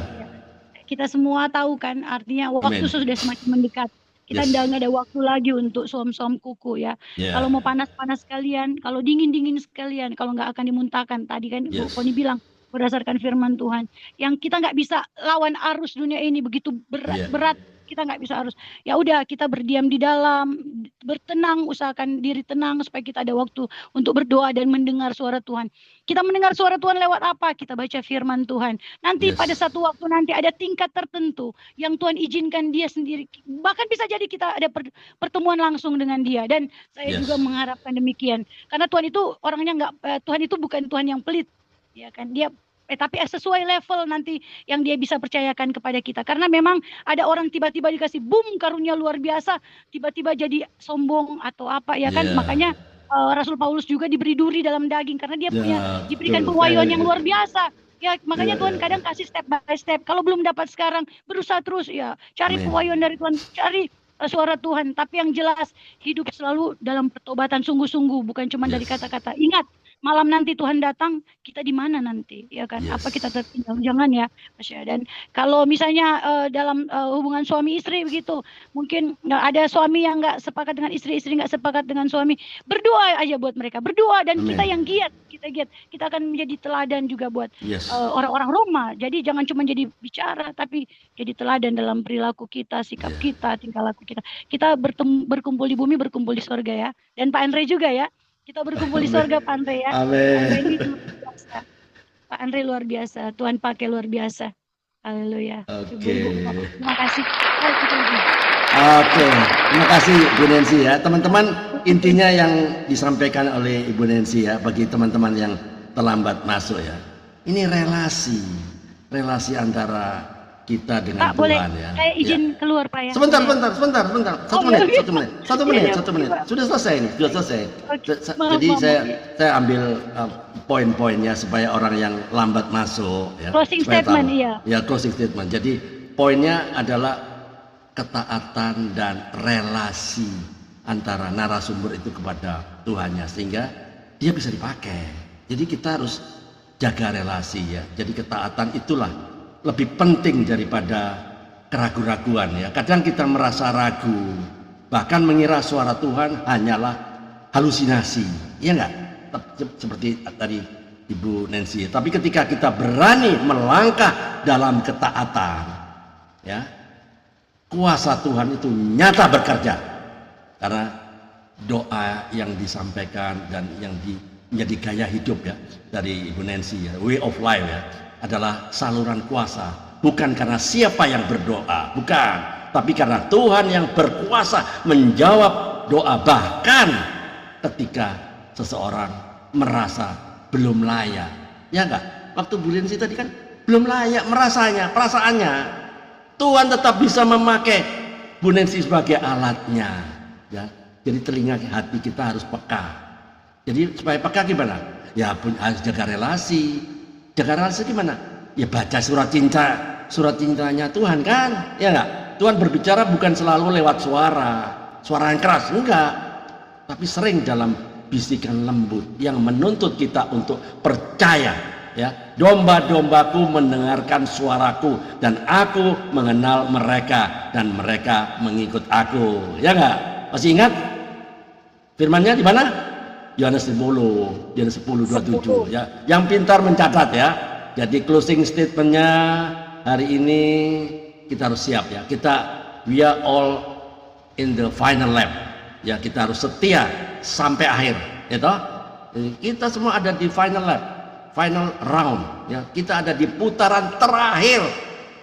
Kita semua tahu kan artinya waktu Amin. sudah semakin mendekat. Kita Yes. udah nggak ada waktu lagi untuk suam-suam kuku ya. Ya. Kalau mau panas-panas sekalian, kalau dingin-dingin sekalian, kalau nggak akan dimuntahkan. Tadi kan Bu Yes. Poni bilang berdasarkan firman Tuhan, yang kita nggak bisa lawan arus dunia ini begitu Yeah. berat, kita nggak bisa arus. Ya udah kita berdiam di dalam, bertenang, usahakan diri tenang supaya kita ada waktu untuk berdoa dan mendengar suara Tuhan. Kita mendengar suara Tuhan lewat apa? Kita baca firman Tuhan. Nanti Yes. pada satu waktu nanti ada tingkat tertentu yang Tuhan izinkan dia sendiri. Bahkan bisa jadi kita ada pertemuan langsung dengan dia. Dan saya Yes. juga mengharapkan demikian. Karena Tuhan itu orangnya nggak, Tuhan itu bukan Tuhan yang pelit, ya kan? Dia tapi sesuai level nanti yang dia bisa percayakan kepada kita. Karena memang ada orang tiba-tiba dikasih boom karunia luar biasa, tiba-tiba jadi sombong atau apa ya kan? Yeah. Makanya Rasul Paulus juga diberi duri dalam daging karena dia Ya, diberikan betul. pewahyuan Very yang good. luar biasa. Ya makanya Ya, Tuhan ya, kadang kasih step by step. Kalau belum dapat sekarang, berusaha terus ya. Cari Amin. pewahyuan dari Tuhan, cari suara Tuhan. Tapi yang jelas hidup selalu dalam pertobatan sungguh-sungguh, bukan cuma dari Yes. kata-kata. Ingat, malam nanti Tuhan datang, kita di mana nanti, ya kan? Apa kita tertinggal? Jangan ya, Mas ya. Dan kalau misalnya dalam hubungan suami istri begitu, mungkin nggak ada suami yang nggak sepakat dengan istri, istri nggak sepakat dengan suami, berdoa aja buat mereka, berdoa, dan kita yang giat, kita akan menjadi teladan juga buat orang-orang Roma. Jadi jangan cuma jadi bicara, tapi jadi teladan dalam perilaku kita, sikap kita, tingkah laku kita. Kita berkumpul di bumi, berkumpul di surga ya. Dan Pak Andre juga ya. Kita berkumpul di surga, Pak Andre ya. Amin. Pak Andre luar biasa. Tuhan pakai luar biasa. Haleluya. Terima kasih. Oke, terima kasih Bu Nancy ya. Teman-teman, intinya yang disampaikan oleh Ibu Nancy ya, bagi teman-teman yang terlambat masuk ya. Ini relasi antara kita dengan Pak, Tuhan boleh ya. saya izin keluar Pak ya. Sebentar. Satu menit. Sudah selesai ini, sudah selesai. Jadi saya ambil poin-poinnya supaya orang yang lambat masuk ya. Closing statement iya. Ya, closing statement. Jadi poinnya adalah ketaatan dan relasi antara narasumber itu kepada Tuhannya sehingga dia bisa dipakai. Jadi kita harus jaga relasi ya. Jadi ketaatan itulah lebih penting daripada keraguan-raguan ya. Kadang kita merasa ragu, bahkan mengira suara Tuhan hanyalah halusinasi, ya enggak? Seperti tadi Ibu Nancy. Tapi ketika kita berani melangkah dalam ketaatan, ya, kuasa Tuhan itu nyata bekerja. Karena doa yang disampaikan dan yang menjadi gaya hidup ya dari Ibu Nancy ya, way of life ya, adalah saluran kuasa, bukan karena siapa yang berdoa, bukan, tapi karena Tuhan yang berkuasa menjawab doa, bahkan ketika seseorang merasa belum layak, ya enggak? Waktu Bu Nancy tadi kan belum layak perasaannya, Tuhan tetap bisa memakai Bu Nancy sebagai alatnya, ya. Jadi telinga hati kita harus peka. Jadi supaya peka gimana? Ya harus jaga relasi. Jaga relasi gimana? Ya baca surat cintanya Tuhan kan? Ya enggak? Tuhan berbicara bukan selalu lewat suara yang keras, enggak. Tapi sering dalam bisikan lembut yang menuntut kita untuk percaya. Ya, domba-dombaku mendengarkan suaraku dan aku mengenal mereka dan mereka mengikut aku. Ya enggak? Masih ingat? Firman-Nya di mana? Yohanes 10:27 ya. Yang pintar mencatat ya. Jadi closing statement-nya hari ini kita harus siap ya. We are all in the final lap. Ya, kita harus setia sampai akhir, ya toh? Kita semua ada di final lap, final round ya. Kita ada di putaran terakhir.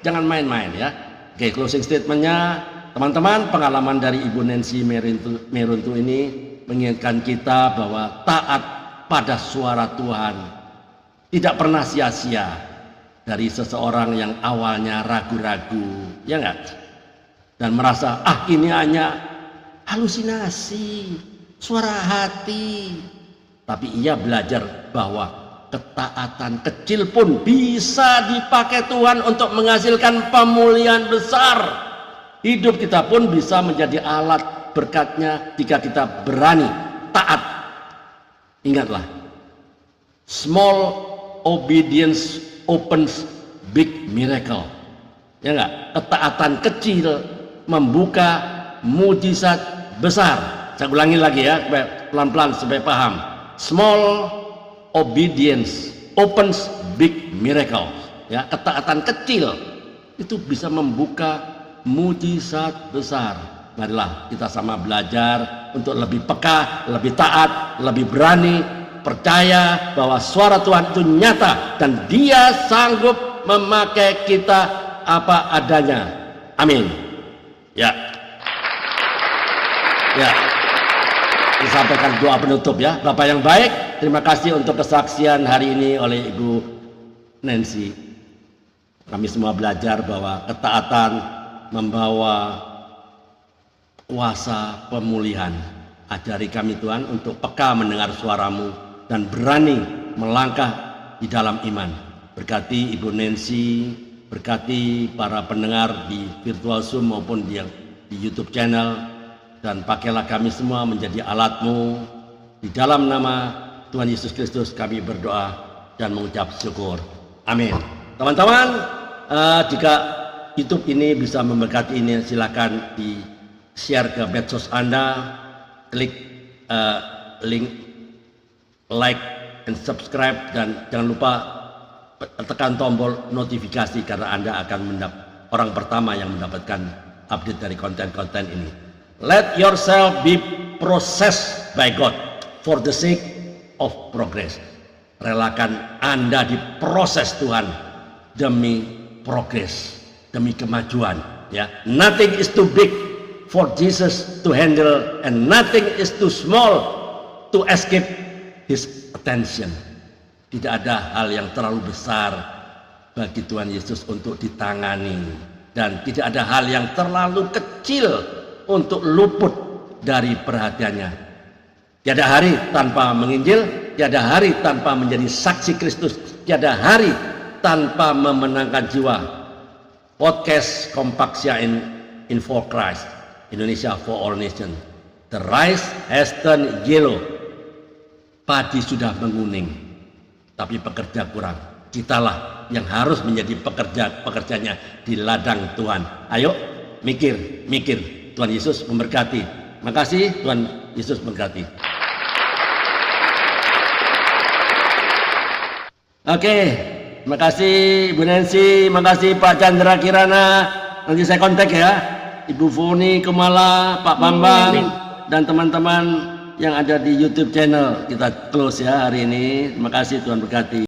Jangan main-main ya. Oke, closing statement-nya teman-teman, pengalaman dari Ibu Nancy Meruntu ini mengingatkan kita bahwa taat pada suara Tuhan tidak pernah sia-sia dari seseorang yang awalnya ragu-ragu, ya enggak? Dan merasa ini hanya halusinasi, suara hati. Tapi ia belajar bahwa ketaatan kecil pun bisa dipakai Tuhan untuk menghasilkan pemulihan besar. Hidup kita pun bisa menjadi alat berkatnya jika kita berani taat. Ingatlah, small obedience opens big miracle. Ya enggak? Ketaatan kecil membuka mujizat besar. Saya ulangi lagi ya, pelan-pelan supaya paham. Small obedience opens big miracle. Ya, ketaatan kecil itu bisa membuka mujizat besar. Marilah kita sama belajar untuk lebih peka, lebih taat, lebih berani, percaya bahwa suara Tuhan itu nyata dan Dia sanggup memakai kita apa adanya. Amin. Ya. Disampaikan doa penutup ya. Bapak yang baik, terima kasih untuk kesaksian hari ini oleh Ibu Nancy. Kami semua belajar bahwa ketaatan membawa kuasa pemulihan. Ajari kami Tuhan untuk peka mendengar suara-Mu dan berani melangkah di dalam iman. Berkati Ibu Nancy, berkati para pendengar di virtual Zoom maupun di YouTube channel, dan pakailah kami semua menjadi alat-Mu di dalam nama Tuhan Yesus Kristus kami berdoa dan mengucap syukur. Amin. Teman-teman, jika YouTube ini bisa memberkati ini, silakan di-share ke medsos Anda, klik link like and subscribe, dan jangan lupa tekan tombol notifikasi karena Anda akan orang pertama yang mendapatkan update dari konten-konten ini. Let yourself be processed by God for the sake of progress. Relakan Anda diproses Tuhan demi progres, demi kemajuan, ya. Nothing is too big for Jesus to handle and nothing is too small to escape his attention. Tidak ada hal yang terlalu besar bagi Tuhan Yesus untuk ditangani, dan tidak ada hal yang terlalu kecil untuk luput dari perhatiannya. Tiada hari tanpa menginjil, tiada hari tanpa menjadi saksi Kristus, tiada hari tanpa memenangkan jiwa. Podcast Kompaksia in for Christ, Indonesia for All Nations. The rice has turned yellow. Padi sudah menguning, tapi pekerja kurang. Kitalah yang harus menjadi pekerjanya di ladang Tuhan. Ayo mikir. Tuhan Yesus memberkati. Makasih, Tuhan Yesus memberkati. Oke, makasih Bu Nancy, makasih Pak Chandra Kirana. Nanti saya kontak ya, Ibu Foni Kumala, Pak Bambang, dan teman-teman yang ada di YouTube channel. Kita close ya hari ini. Terima kasih, Tuhan berkati.